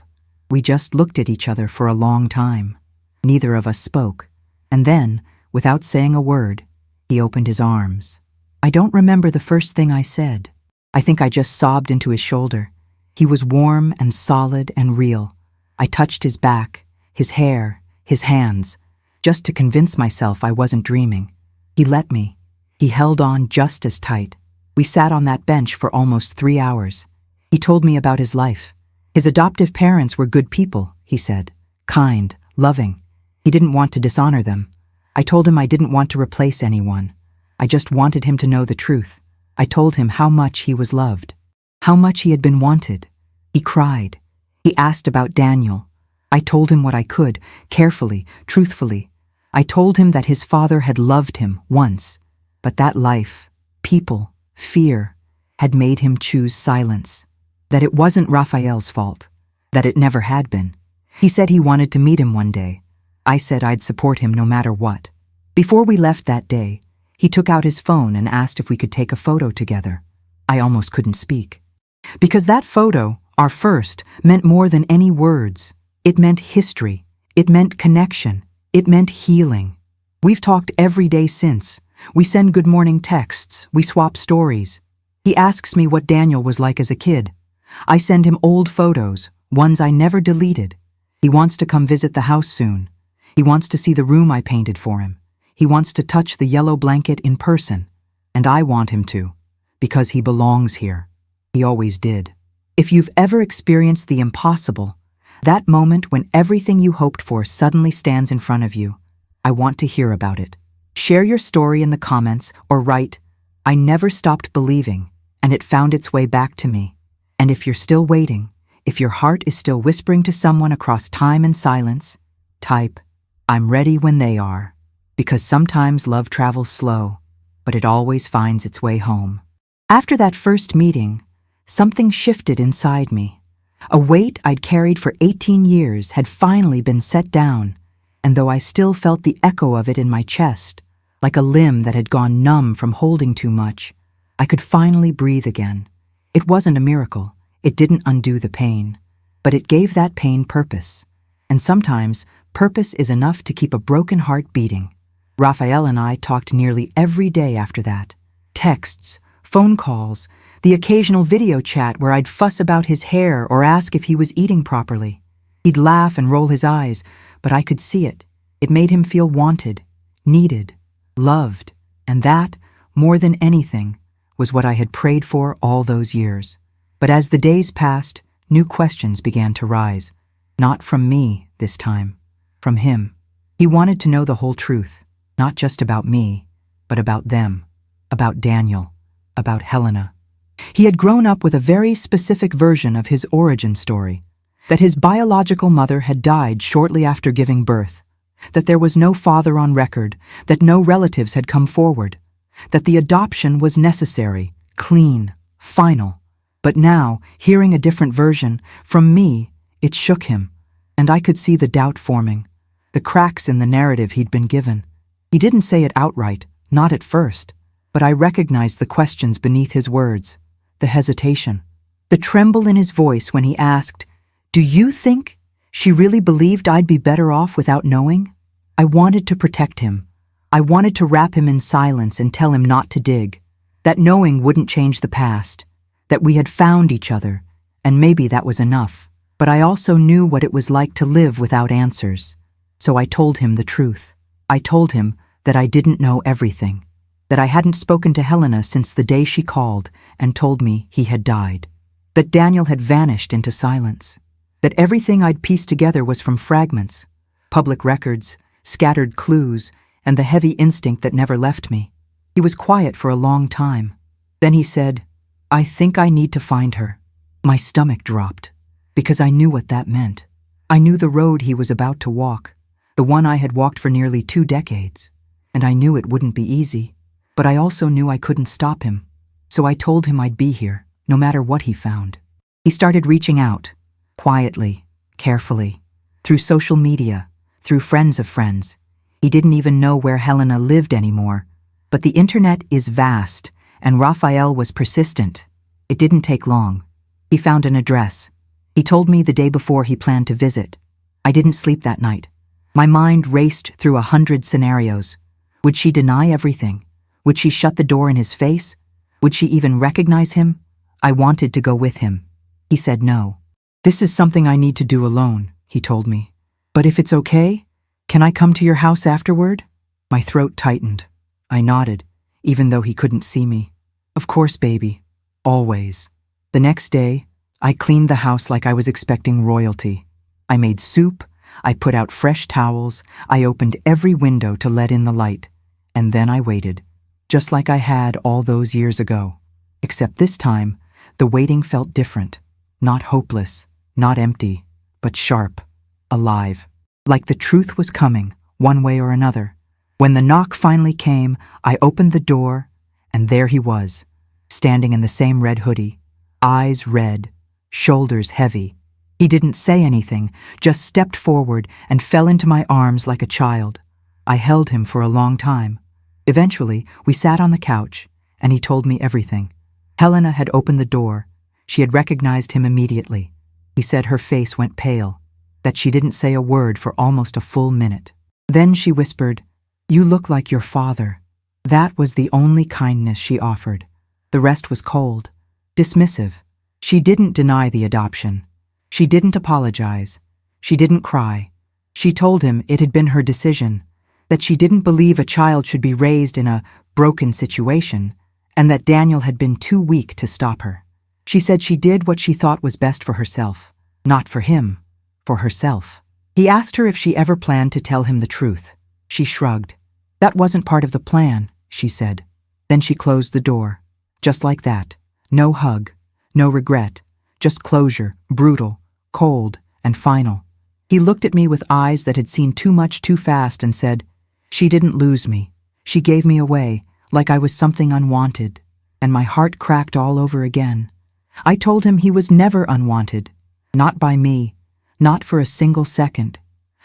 We just looked at each other for a long time. Neither of us spoke. And then, without saying a word, he opened his arms. I don't remember the first thing I said. I think I just sobbed into his shoulder. He was warm and solid and real. I touched his back, his hair, his hands, just to convince myself I wasn't dreaming. He let me. He held on just as tight. We sat on that bench for almost 3 hours. He told me about his life. His adoptive parents were good people, he said. Kind, loving. He didn't want to dishonor them. I told him I didn't want to replace anyone. I just wanted him to know the truth. I told him how much he was loved, how much he had been wanted. He cried. He asked about Daniel. I told him what I could, carefully, truthfully. I told him that his father had loved him once, but that life, people, fear, had made him choose silence. That it wasn't Raphael's fault, that it never had been. He said he wanted to meet him one day. I said I'd support him no matter what. Before we left that day, he took out his phone and asked if we could take a photo together. I almost couldn't speak. Because that photo, our first, meant more than any words. It meant history. It meant connection. It meant healing. We've talked every day since. We send good morning texts, we swap stories. He asks me what Daniel was like as a kid. I send him old photos, ones I never deleted. He wants to come visit the house soon. He wants to see the room I painted for him. He wants to touch the yellow blanket in person. And I want him to, because he belongs here. He always did. If you've ever experienced the impossible, that moment when everything you hoped for suddenly stands in front of you, I want to hear about it. Share your story in the comments or write, "I never stopped believing, and it found its way back to me." And if you're still waiting, if your heart is still whispering to someone across time and silence, type, "I'm ready when they are." Because sometimes love travels slow, but it always finds its way home. After that first meeting, something shifted inside me. A weight I'd carried for 18 years had finally been set down, and though I still felt the echo of it in my chest, like a limb that had gone numb from holding too much, I could finally breathe again. It wasn't a miracle. It didn't undo the pain, but it gave that pain purpose. And sometimes, purpose is enough to keep a broken heart beating. Raphael and I talked nearly every day after that. Texts, phone calls, the occasional video chat where I'd fuss about his hair or ask if he was eating properly. He'd laugh and roll his eyes, but I could see it. It made him feel wanted, needed, loved, and that, more than anything, was what I had prayed for all those years. But as the days passed, new questions began to rise. Not from me, this time. From him. He wanted to know the whole truth, not just about me, but about them, about Daniel, about Helena. He had grown up with a very specific version of his origin story, that his biological mother had died shortly after giving birth, that there was no father on record, that no relatives had come forward, that the adoption was necessary, clean, final. But now, hearing a different version, from me, it shook him, and I could see the doubt forming, the cracks in the narrative he'd been given. He didn't say it outright, not at first, but I recognized the questions beneath his words, the hesitation, the tremble in his voice when he asked, "Do you think she really believed I'd be better off without knowing?" I wanted to protect him. I wanted to wrap him in silence and tell him not to dig, that knowing wouldn't change the past, that we had found each other, and maybe that was enough. But I also knew what it was like to live without answers. So I told him the truth. I told him that I didn't know everything, that I hadn't spoken to Helena since the day she called and told me he had died, that Daniel had vanished into silence, that everything I'd pieced together was from fragments, public records, scattered clues, and the heavy instinct that never left me. He was quiet for a long time. Then he said, "I think I need to find her." My stomach dropped, because I knew what that meant. I knew the road he was about to walk, the one I had walked for nearly 2 decades, and I knew it wouldn't be easy, but I also knew I couldn't stop him. So I told him I'd be here, no matter what he found. He started reaching out, quietly, carefully, through social media, through friends of friends. He didn't even know where Helena lived anymore, but the internet is vast, and Raphael was persistent. It didn't take long. He found an address. He told me the day before he planned to visit. I didn't sleep that night. My mind raced through 100 scenarios. Would she deny everything? Would she shut the door in his face? Would she even recognize him? I wanted to go with him. He said no. "This is something I need to do alone," he told me. "But if it's okay, can I come to your house afterward?" My throat tightened. I nodded, even though he couldn't see me. "Of course, baby. Always." The next day, I cleaned the house like I was expecting royalty. I made soup, I put out fresh towels, I opened every window to let in the light, and then I waited, just like I had all those years ago. Except this time, the waiting felt different. Not hopeless, not empty, but sharp, alive. Like the truth was coming, one way or another. When the knock finally came, I opened the door, and there he was, standing in the same red hoodie, eyes red, shoulders heavy. He didn't say anything, just stepped forward and fell into my arms like a child. I held him for a long time. Eventually, we sat on the couch, and he told me everything. Helena had opened the door. She had recognized him immediately. He said her face went pale, that she didn't say a word for almost a full minute. Then she whispered, "You look like your father." That was the only kindness she offered. The rest was cold, dismissive. She didn't deny the adoption. She didn't apologize. She didn't cry. She told him it had been her decision, that she didn't believe a child should be raised in a broken situation, and that Daniel had been too weak to stop her. She said she did what she thought was best for herself, not for him, for herself. He asked her if she ever planned to tell him the truth. She shrugged. "That wasn't part of the plan," she said. Then she closed the door. Just like that. No hug, no regret, just closure, brutal, cold, and final. He looked at me with eyes that had seen too much too fast and said, "She didn't lose me. She gave me away, like I was something unwanted." And my heart cracked all over again. I told him he was never unwanted. Not by me. Not for a single second.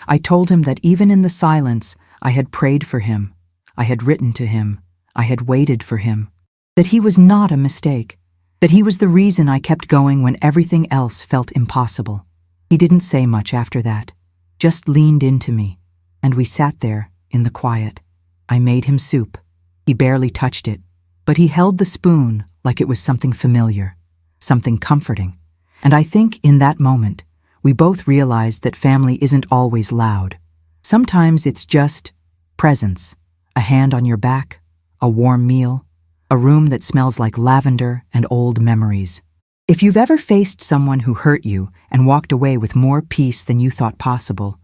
I told him that even in the silence, I had prayed for him. I had written to him. I had waited for him. That he was not a mistake. That he was the reason I kept going when everything else felt impossible. He didn't say much after that. Just leaned into me. And we sat there in the quiet. I made him soup. He barely touched it. But he held the spoon like it was something familiar. Something comforting. And I think in that moment, we both realized that family isn't always loud. Sometimes it's just presence, a hand on your back, a warm meal, a room that smells like lavender and old memories. If you've ever faced someone who hurt you and walked away with more peace than you thought possible,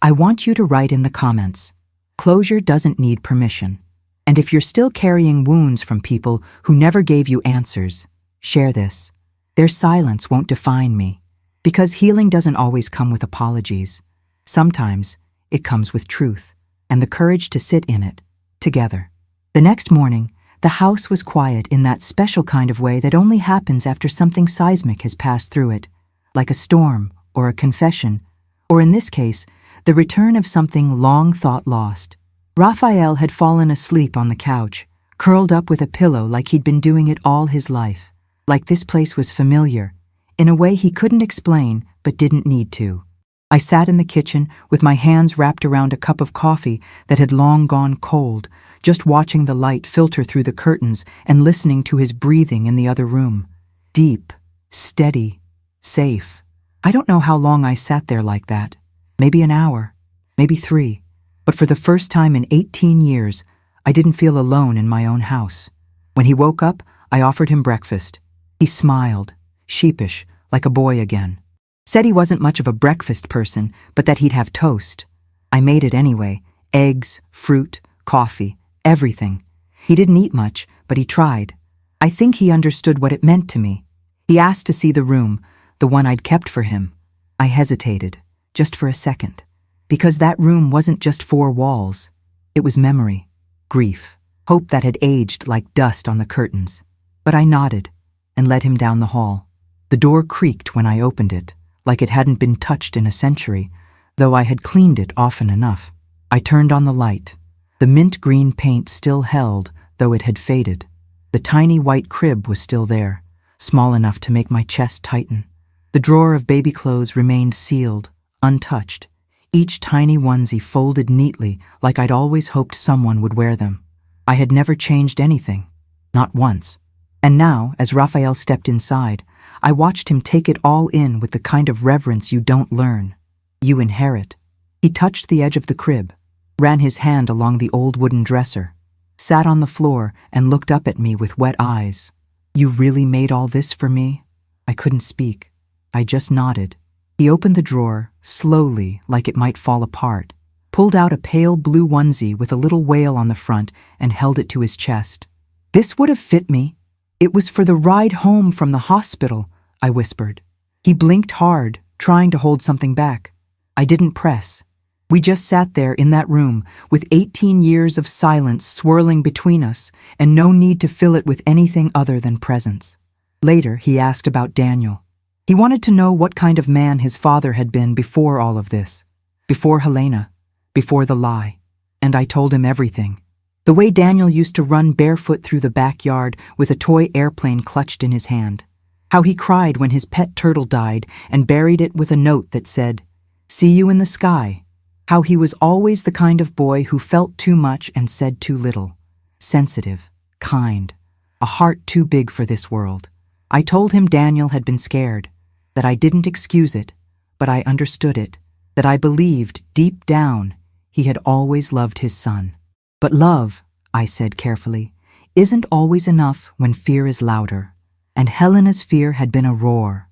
I want you to write in the comments. Closure doesn't need permission. And if you're still carrying wounds from people who never gave you answers, share this. Their silence won't define me, because healing doesn't always come with apologies. Sometimes it comes with truth and the courage to sit in it, together. The next morning, the house was quiet in that special kind of way that only happens after something seismic has passed through it, like a storm or a confession, or in this case, the return of something long thought lost. Raphael had fallen asleep on the couch, curled up with a pillow like he'd been doing it all his life, like this place was familiar, in a way he couldn't explain but didn't need to. I sat in the kitchen with my hands wrapped around a cup of coffee that had long gone cold, just watching the light filter through the curtains and listening to his breathing in the other room. Deep, steady, safe. I don't know how long I sat there like that. Maybe an hour, maybe 3. But for the first time in 18 years, I didn't feel alone in my own house. When he woke up, I offered him breakfast. He smiled, sheepish, like a boy again. Said he wasn't much of a breakfast person, but that he'd have toast. I made it anyway. Eggs, fruit, coffee, everything. He didn't eat much, but he tried. I think he understood what it meant to me. He asked to see the room, the one I'd kept for him. I hesitated, just for a second, because that room wasn't just 4 walls. It was memory, grief, hope that had aged like dust on the curtains. But I nodded and led him down the hall. The door creaked when I opened it, like it hadn't been touched in a century, though I had cleaned it often enough. I turned on the light. The mint green paint still held, though it had faded. The tiny white crib was still there, small enough to make my chest tighten. The drawer of baby clothes remained sealed, untouched, each tiny onesie folded neatly like I'd always hoped someone would wear them. I had never changed anything, not once. And now, as Raphael stepped inside, I watched him take it all in with the kind of reverence you don't learn. You inherit. He touched the edge of the crib, ran his hand along the old wooden dresser, sat on the floor and looked up at me with wet eyes. "You really made all this for me?" I couldn't speak. I just nodded. He opened the drawer, slowly, like it might fall apart, pulled out a pale blue onesie with a little whale on the front and held it to his chest. "This would have fit me. It was for the ride home from the hospital," I whispered. He blinked hard, trying to hold something back. I didn't press. We just sat there in that room with 18 years of silence swirling between us and no need to fill it with anything other than presence. Later, he asked about Daniel. He wanted to know what kind of man his father had been before all of this, before Helena, before the lie. And I told him everything. The way Daniel used to run barefoot through the backyard with a toy airplane clutched in his hand. How he cried when his pet turtle died and buried it with a note that said, "See you in the sky." How he was always the kind of boy who felt too much and said too little. Sensitive, kind, a heart too big for this world. I told him Daniel had been scared, that I didn't excuse it, but I understood it, that I believed deep down he had always loved his son. But love, I said carefully, isn't always enough when fear is louder. And Helena's fear had been a roar,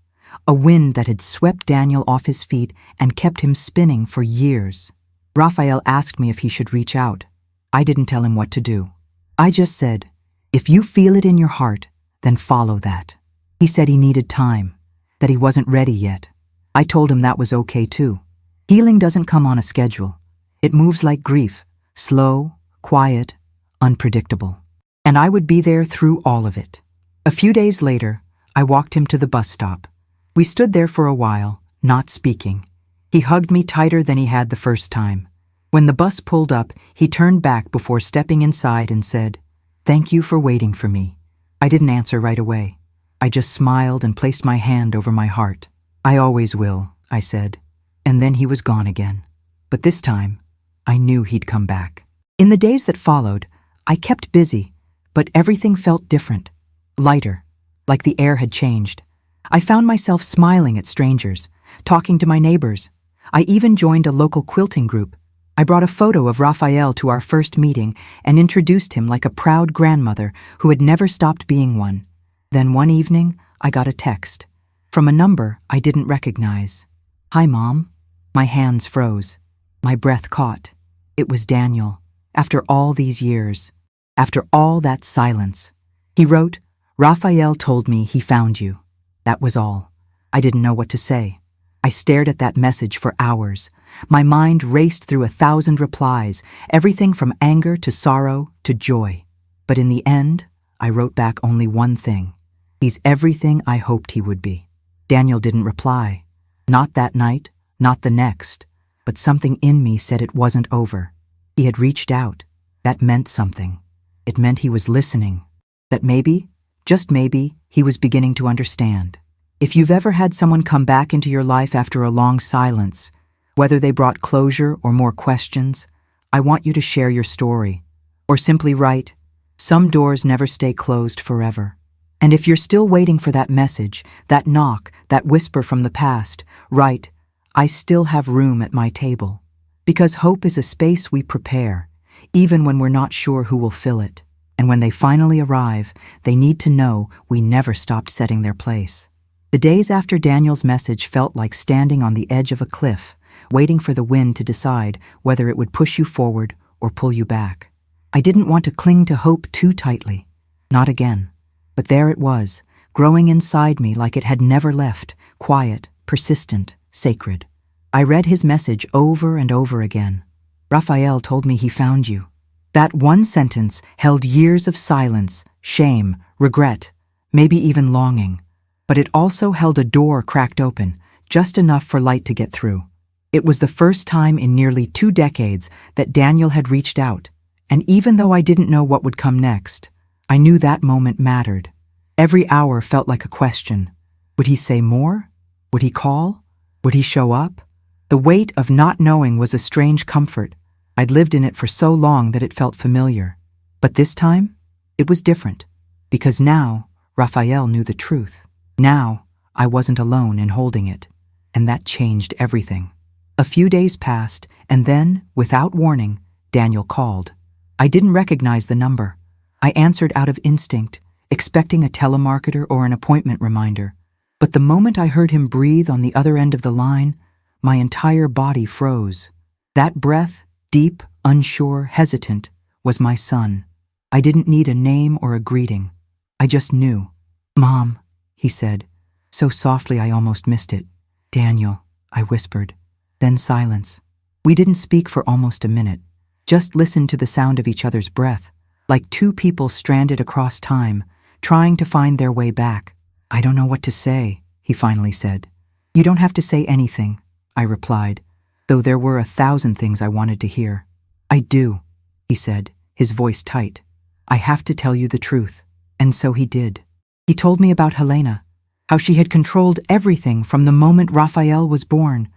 a wind that had swept Daniel off his feet and kept him spinning for years. Raphael asked me if he should reach out. I didn't tell him what to do. I just said, if you feel it in your heart, then follow that. He said he needed time, that he wasn't ready yet. I told him that was okay too. Healing doesn't come on a schedule. It moves like grief, slow, quiet, unpredictable. And I would be there through all of it. A few days later, I walked him to the bus stop. We stood there for a while, not speaking. He hugged me tighter than he had the first time. When the bus pulled up, he turned back before stepping inside and said, "Thank you for waiting for me." I didn't answer right away. I just smiled and placed my hand over my heart. "I always will," I said. And then he was gone again. But this time, I knew he'd come back. In the days that followed, I kept busy, but everything felt different, lighter, like the air had changed. I found myself smiling at strangers, talking to my neighbors. I even joined a local quilting group. I brought a photo of Raphael to our first meeting and introduced him like a proud grandmother who had never stopped being one. Then one evening, I got a text from a number I didn't recognize. "Hi, Mom." My hands froze. My breath caught. It was Daniel, after all these years, after all that silence. He wrote, "Raphael told me he found you." That was all. I didn't know what to say. I stared at that message for hours. My mind raced through 1,000 replies, everything from anger to sorrow to joy. But in the end, I wrote back only one thing. He's everything I hoped he would be. Daniel didn't reply. Not that night, not the next. But something in me said it wasn't over. He had reached out. That meant something. It meant he was listening. That maybe, just maybe, he was beginning to understand. If you've ever had someone come back into your life after a long silence, whether they brought closure or more questions, I want you to share your story. Or simply write, "Some doors never stay closed forever." And if you're still waiting for that message, that knock, that whisper from the past, write, "I still have room at my table." Because hope is a space we prepare, even when we're not sure who will fill it. And when they finally arrive, they need to know we never stopped setting their place. The days after Daniel's message felt like standing on the edge of a cliff, waiting for the wind to decide whether it would push you forward or pull you back. I didn't want to cling to hope too tightly. Not again. But there it was, growing inside me like it had never left, quiet, persistent, sacred. I read his message over and over again. "Raphael told me he found you." That one sentence held years of silence, shame, regret, maybe even longing. But it also held a door cracked open, just enough for light to get through. It was the first time in nearly 2 decades that Daniel had reached out, and even though I didn't know what would come next, I knew that moment mattered. Every hour felt like a question. Would he say more? Would he call? Would he show up? The weight of not knowing was a strange comfort. I'd lived in it for so long that it felt familiar. But this time, it was different, because now Raphael knew the truth. Now, I wasn't alone in holding it, and that changed everything. A few days passed, and then, without warning, Daniel called. I didn't recognize the number. I answered out of instinct, expecting a telemarketer or an appointment reminder. But the moment I heard him breathe on the other end of the line, my entire body froze. That breath, deep, unsure, hesitant, was my son. I didn't need a name or a greeting. I just knew. "Mom," he said, so softly I almost missed it. "Daniel," I whispered. Then silence. We didn't speak for almost a minute, just listened to the sound of each other's breath, like two people stranded across time, trying to find their way back. "I don't know what to say," he finally said. "You don't have to say anything," I replied, though there were 1,000 things I wanted to hear. "I do," he said, his voice tight. "I have to tell you the truth." And so he did. He told me about Helena, how she had controlled everything from the moment Raphael was born,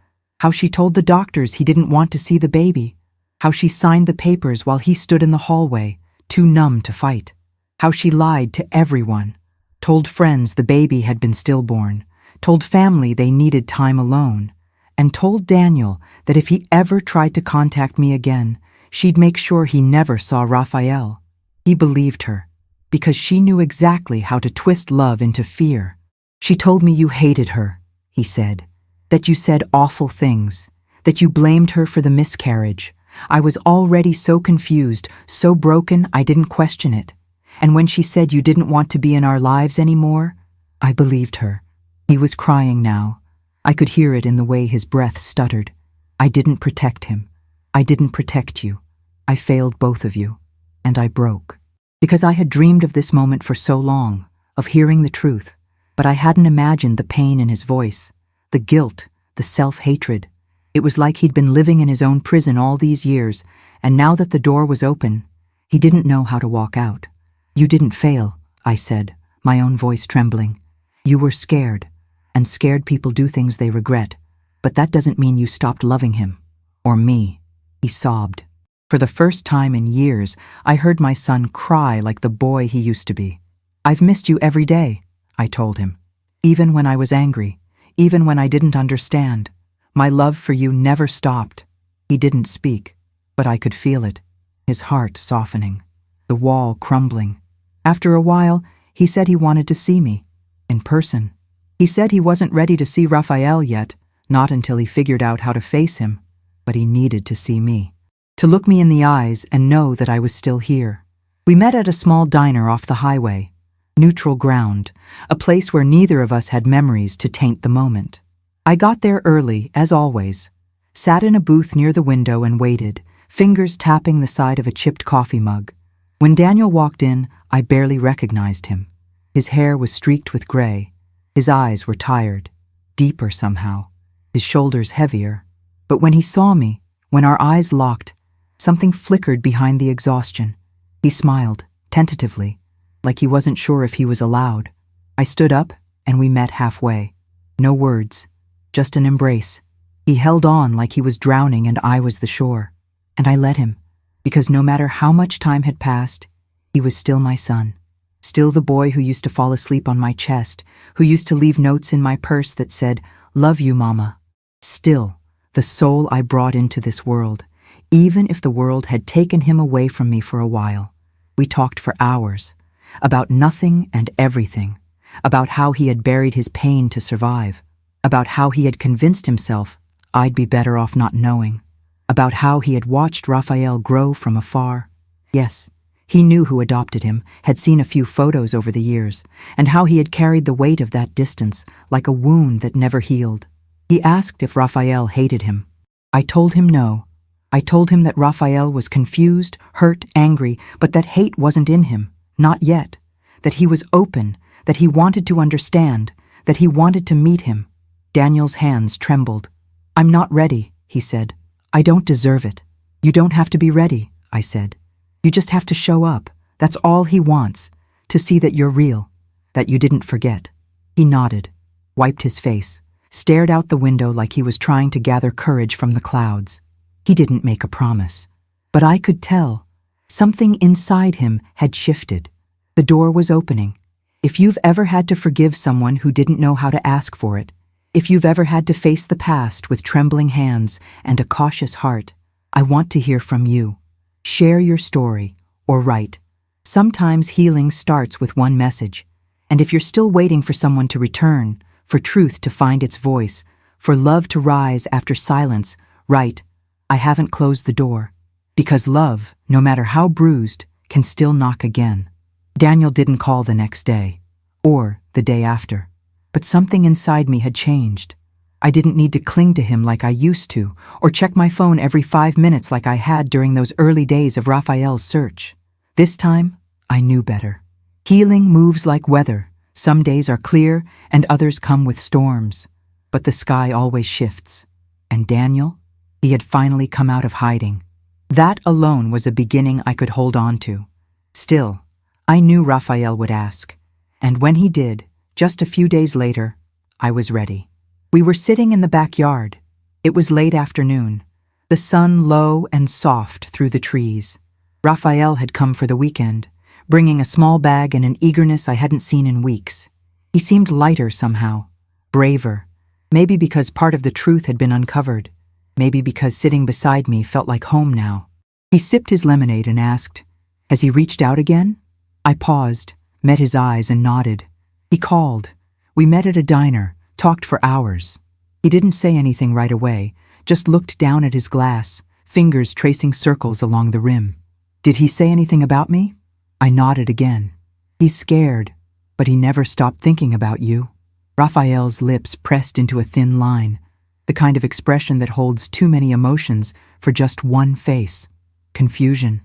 How she told the doctors he didn't want to see the baby. How she signed the papers while he stood in the hallway, too numb to fight. How she lied to everyone. Told friends the baby had been stillborn. Told family they needed time alone. And told Daniel that if he ever tried to contact me again, she'd make sure he never saw Raphael. He believed her, because she knew exactly how to twist love into fear. She told me you hated her, he said, that you said awful things, that you blamed her for the miscarriage. I was already so confused, so broken I didn't question it. And when she said you didn't want to be in our lives anymore, I believed her. He was crying now. I could hear it in the way his breath stuttered. I didn't protect him. I didn't protect you. I failed both of you. And I broke. Because I had dreamed of this moment for so long, of hearing the truth, but I hadn't imagined the pain in his voice, the guilt, the self-hatred. It was like he'd been living in his own prison all these years, and now that the door was open, he didn't know how to walk out. You didn't fail, I said, my own voice trembling. You were scared, and scared people do things they regret, but that doesn't mean you stopped loving him. Or me. He sobbed. For the first time in years, I heard my son cry like the boy he used to be. I've missed you every day, I told him. Even when I was angry, even when I didn't understand. My love for you never stopped. He didn't speak, but I could feel it, his heart softening, the wall crumbling. After a while, he said he wanted to see me, in person. He said he wasn't ready to see Raphael yet, not until he figured out how to face him, but he needed to see me, to look me in the eyes and know that I was still here. We met at a small diner off the highway, neutral ground, a place where neither of us had memories to taint the moment. I got there early, as always, sat in a booth near the window and waited, fingers tapping the side of a chipped coffee mug. When Daniel walked in, I barely recognized him. His hair was streaked with gray. His eyes were tired, deeper somehow, his shoulders heavier. But when he saw me, when our eyes locked, something flickered behind the exhaustion. He smiled, tentatively, like he wasn't sure if he was allowed. I stood up, and we met halfway. No words, just an embrace. He held on like he was drowning and I was the shore. And I let him, because no matter how much time had passed, he was still my son. Still the boy who used to fall asleep on my chest, who used to leave notes in my purse that said, "Love you, Mama." Still, the soul I brought into this world, even if the world had taken him away from me for a while. We talked for hours, about nothing and everything, about how he had buried his pain to survive, about how he had convinced himself I'd be better off not knowing, about how he had watched Raphael grow from afar. Yes, he knew who adopted him, had seen a few photos over the years, and how he had carried the weight of that distance like a wound that never healed. He asked if Raphael hated him. I told him no. I told him that Raphael was confused, hurt, angry, but that hate wasn't in him, not yet, that he was open, that he wanted to understand, that he wanted to meet him. Daniel's hands trembled. "I'm not ready," he said. "I don't deserve it." "You don't have to be ready," I said. "You just have to show up. That's all he wants, to see that you're real, that you didn't forget." He nodded, wiped his face, stared out the window like he was trying to gather courage from the clouds. He didn't make a promise, but I could tell. Something inside him had shifted. The door was opening. If you've ever had to forgive someone who didn't know how to ask for it, if you've ever had to face the past with trembling hands and a cautious heart, I want to hear from you. Share your story, or write. Sometimes healing starts with one message, and if you're still waiting for someone to return, for truth to find its voice, for love to rise after silence, write, "I haven't closed the door." Because love, no matter how bruised, can still knock again. Daniel didn't call the next day, or the day after, but something inside me had changed. I didn't need to cling to him like I used to, or check my phone every 5 minutes like I had during those early days of Raphael's search. This time, I knew better. Healing moves like weather. Some days are clear, and others come with storms. But the sky always shifts. And Daniel? He had finally come out of hiding. That alone was a beginning I could hold on to. Still, I knew Raphael would ask. And when he did, just a few days later, I was ready. We were sitting in the backyard. It was late afternoon, the sun low and soft through the trees. Raphael had come for the weekend, bringing a small bag and an eagerness I hadn't seen in weeks. He seemed lighter somehow, braver, maybe because part of the truth had been uncovered, maybe because sitting beside me felt like home now. He sipped his lemonade and asked, "Has he reached out again?" I paused, met his eyes and nodded. He called. We met at a diner, talked for hours. He didn't say anything right away, just looked down at his glass, fingers tracing circles along the rim. "Did he say anything about me?" I nodded again. "He's scared, but he never stopped thinking about you." Raphael's lips pressed into a thin line, the kind of expression that holds too many emotions for just one face. Confusion,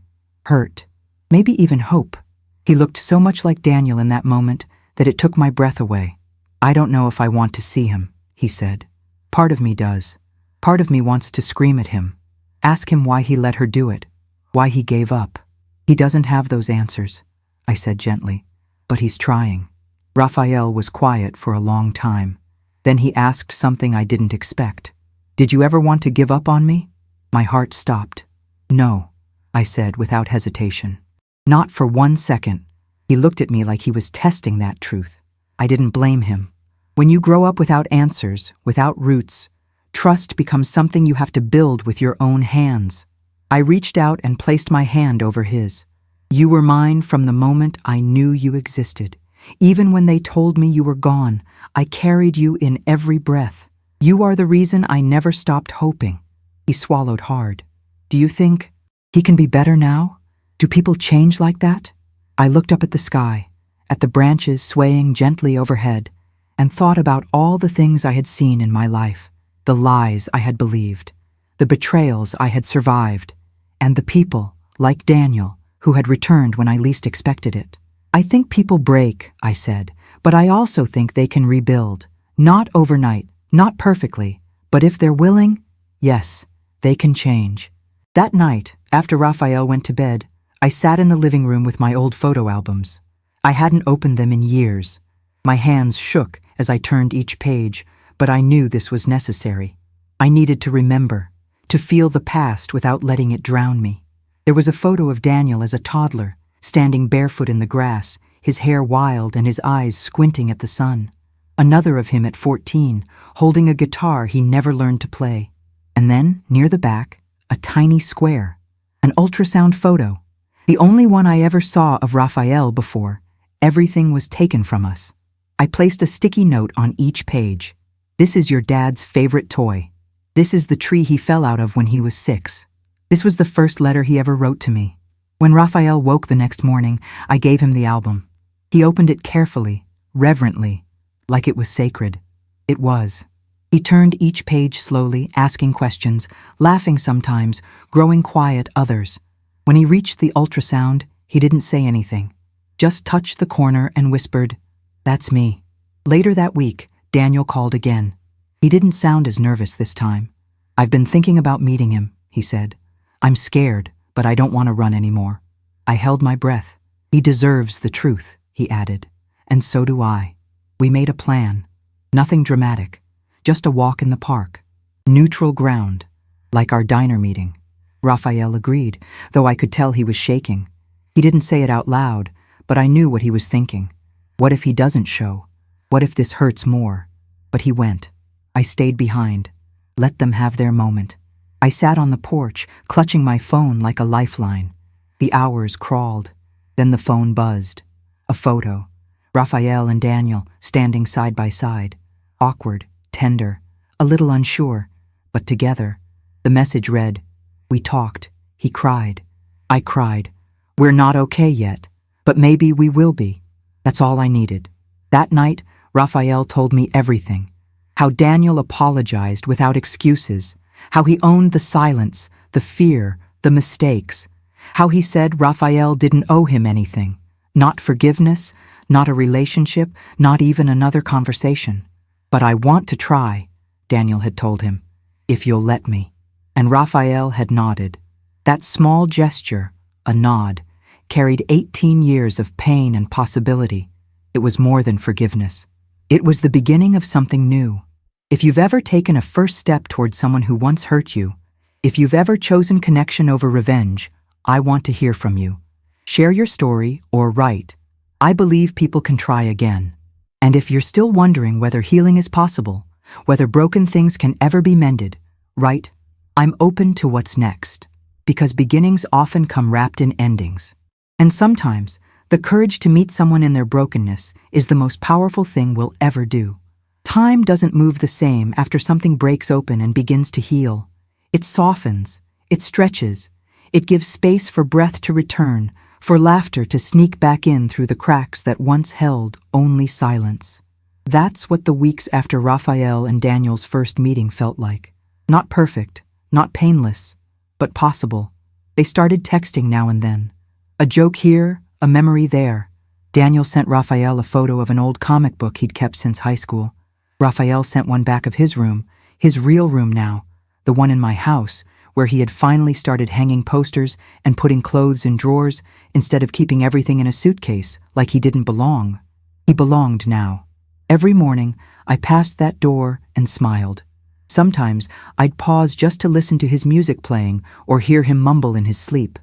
hurt, maybe even hope. He looked so much like Daniel in that moment that it took my breath away. "I don't know if I want to see him," he said. "Part of me does. Part of me wants to scream at him. Ask him why he let her do it, why he gave up. He doesn't have those answers," I said gently, "but he's trying." Raphael was quiet for a long time. Then he asked something I didn't expect. "Did you ever want to give up on me?" My heart stopped. "No," I said without hesitation. "Not for 1 second." He looked at me like he was testing that truth. I didn't blame him. When you grow up without answers, without roots, trust becomes something you have to build with your own hands. I reached out and placed my hand over his. "You were mine from the moment I knew you existed. Even when they told me you were gone, I carried you in every breath. You are the reason I never stopped hoping." He swallowed hard. "Do you think he can be better now? Do people change like that?" I looked up at the sky, at the branches swaying gently overhead, and thought about all the things I had seen in my life, the lies I had believed, the betrayals I had survived, and the people, like Daniel, who had returned when I least expected it. "I think people break," I said, "but I also think they can rebuild. Not overnight, not perfectly, but if they're willing, yes, they can change." That night, after Raphael went to bed, I sat in the living room with my old photo albums. I hadn't opened them in years. My hands shook as I turned each page, but I knew this was necessary. I needed to remember, to feel the past without letting it drown me. There was a photo of Daniel as a toddler, standing barefoot in the grass, his hair wild and his eyes squinting at the sun. Another of him at 14, holding a guitar he never learned to play. And then, near the back, a tiny square, an ultrasound photo, the only one I ever saw of Raphael before. Everything was taken from us. I placed a sticky note on each page. "This is your dad's favorite toy. This is the tree he fell out of when he was 6. This was the first letter he ever wrote to me." When Raphael woke the next morning, I gave him the album. He opened it carefully, reverently, like it was sacred. It was. He turned each page slowly, asking questions, laughing sometimes, growing quiet others. When he reached the ultrasound, he didn't say anything, just touched the corner and whispered, "That's me." Later that week, Daniel called again. He didn't sound as nervous this time. "I've been thinking about meeting him," he said. "I'm scared, but I don't want to run anymore." I held my breath. "He deserves the truth," he added. "And so do I." We made a plan. Nothing dramatic, just a walk in the park. Neutral ground, like our diner meeting. Raphael agreed, though I could tell he was shaking. He didn't say it out loud, but I knew what he was thinking. What if he doesn't show? What if this hurts more? But he went. I stayed behind. Let them have their moment. I sat on the porch, clutching my phone like a lifeline. The hours crawled. Then the phone buzzed. A photo. Raphael and Daniel standing side by side. Awkward, tender, a little unsure, but together. The message read, "We talked. He cried. I cried. We're not okay yet, but maybe we will be." That's all I needed. That night, Raphael told me everything. How Daniel apologized without excuses. How he owned the silence, the fear, the mistakes. How he said Raphael didn't owe him anything. Not forgiveness, not a relationship, not even another conversation. "But I want to try," Daniel had told him, "if you'll let me." And Raphael had nodded. That small gesture, a nod, carried 18 years of pain and possibility. It was more than forgiveness. It was the beginning of something new. If you've ever taken a first step toward someone who once hurt you, if you've ever chosen connection over revenge, I want to hear from you. Share your story or write. I believe people can try again. And if you're still wondering whether healing is possible, whether broken things can ever be mended, write, I'm open to what's next. Because beginnings often come wrapped in endings. And sometimes, the courage to meet someone in their brokenness is the most powerful thing we'll ever do. Time doesn't move the same after something breaks open and begins to heal. It softens, it stretches, it gives space for breath to return, for laughter to sneak back in through the cracks that once held only silence. That's what the weeks after Raphael and Daniel's first meeting felt like. Not perfect, not painless, but possible. They started texting now and then. A joke here, a memory there. Daniel sent Raphael a photo of an old comic book he'd kept since high school. Raphael sent one back of his room, his real room now, the one in my house, where he had finally started hanging posters and putting clothes in drawers instead of keeping everything in a suitcase like he didn't belong. He belonged now. Every morning, I passed that door and smiled. Sometimes, I'd pause just to listen to his music playing or hear him mumble in his sleep.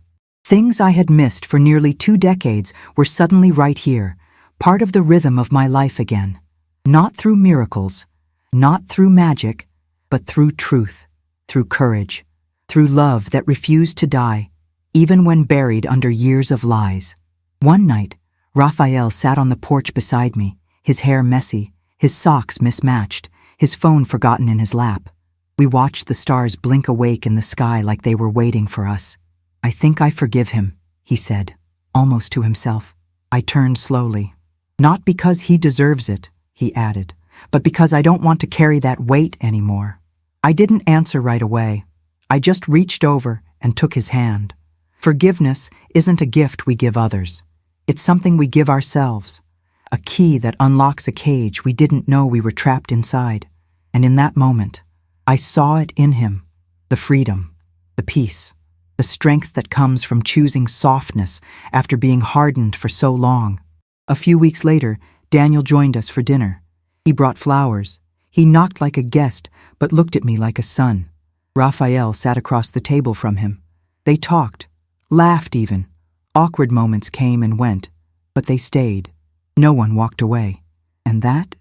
Things I had missed for nearly 2 decades were suddenly right here, part of the rhythm of my life again. Not through miracles, not through magic, but through truth, through courage, through love that refused to die, even when buried under years of lies. One night, Raphael sat on the porch beside me, his hair messy, his socks mismatched, his phone forgotten in his lap. We watched the stars blink awake in the sky like they were waiting for us. I think I forgive him, he said, almost to himself. I turned slowly. Not because he deserves it, he added, but because I don't want to carry that weight anymore. I didn't answer right away. I just reached over and took his hand. Forgiveness isn't a gift we give others. It's something we give ourselves. A key that unlocks a cage we didn't know we were trapped inside. And in that moment, I saw it in him. The freedom, the peace, the strength that comes from choosing softness after being hardened for so long. A few weeks later, Daniel joined us for dinner. He brought flowers. He knocked like a guest, but looked at me like a son. Raphael sat across the table from him. They talked, laughed even. Awkward moments came and went, but they stayed. No one walked away. And that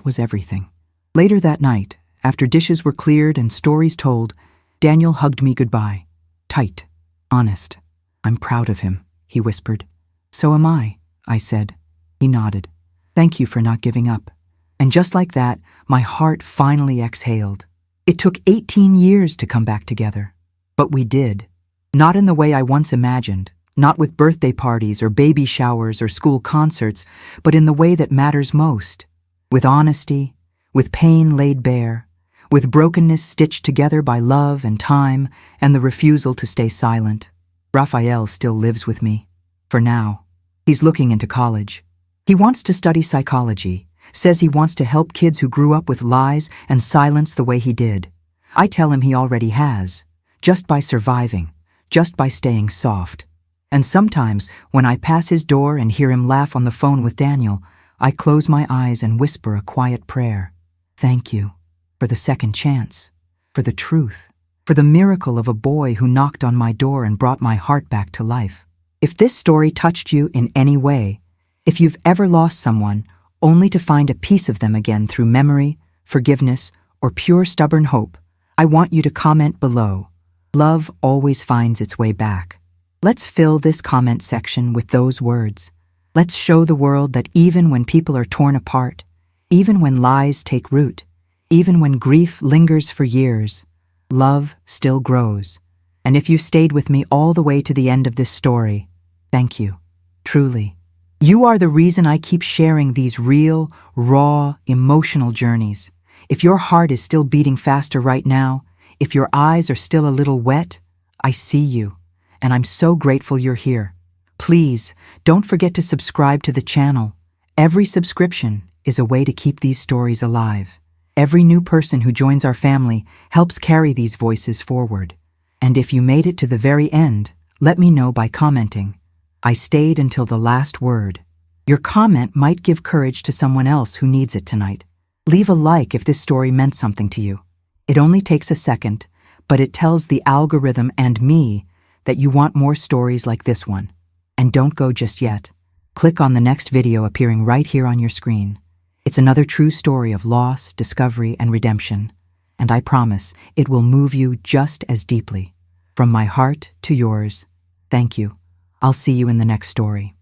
was everything. Later that night, after dishes were cleared and stories told, Daniel hugged me goodbye. Tight, honest. I'm proud of him, he whispered. So am I said. He nodded. Thank you for not giving up. And just like that, my heart finally exhaled. It took 18 years to come back together. But we did. Not in the way I once imagined. Not with birthday parties or baby showers or school concerts, but in the way that matters most. With honesty, with pain laid bare, with brokenness stitched together by love and time and the refusal to stay silent. Raphael still lives with me. For now. He's looking into college. He wants to study psychology, says he wants to help kids who grew up with lies and silence the way he did. I tell him he already has, just by surviving, just by staying soft. And sometimes, when I pass his door and hear him laugh on the phone with Daniel, I close my eyes and whisper a quiet prayer. Thank you for the second chance, for the truth, for the miracle of a boy who knocked on my door and brought my heart back to life. If this story touched you in any way, if you've ever lost someone only to find a piece of them again through memory, forgiveness, or pure stubborn hope, I want you to comment below. Love always finds its way back. Let's fill this comment section with those words. Let's show the world that even when people are torn apart, even when lies take root, even when grief lingers for years, love still grows. And if you stayed with me all the way to the end of this story, thank you. Truly. You are the reason I keep sharing these real, raw, emotional journeys. If your heart is still beating faster right now, if your eyes are still a little wet, I see you. And I'm so grateful you're here. Please, don't forget to subscribe to the channel. Every subscription is a way to keep these stories alive. Every new person who joins our family helps carry these voices forward. And if you made it to the very end, let me know by commenting. I stayed until the last word. Your comment might give courage to someone else who needs it tonight. Leave a like if this story meant something to you. It only takes a second, but it tells the algorithm and me that you want more stories like this one. And don't go just yet. Click on the next video appearing right here on your screen. It's another true story of loss, discovery, and redemption. And I promise it will move you just as deeply. From my heart to yours, thank you. I'll see you in the next story.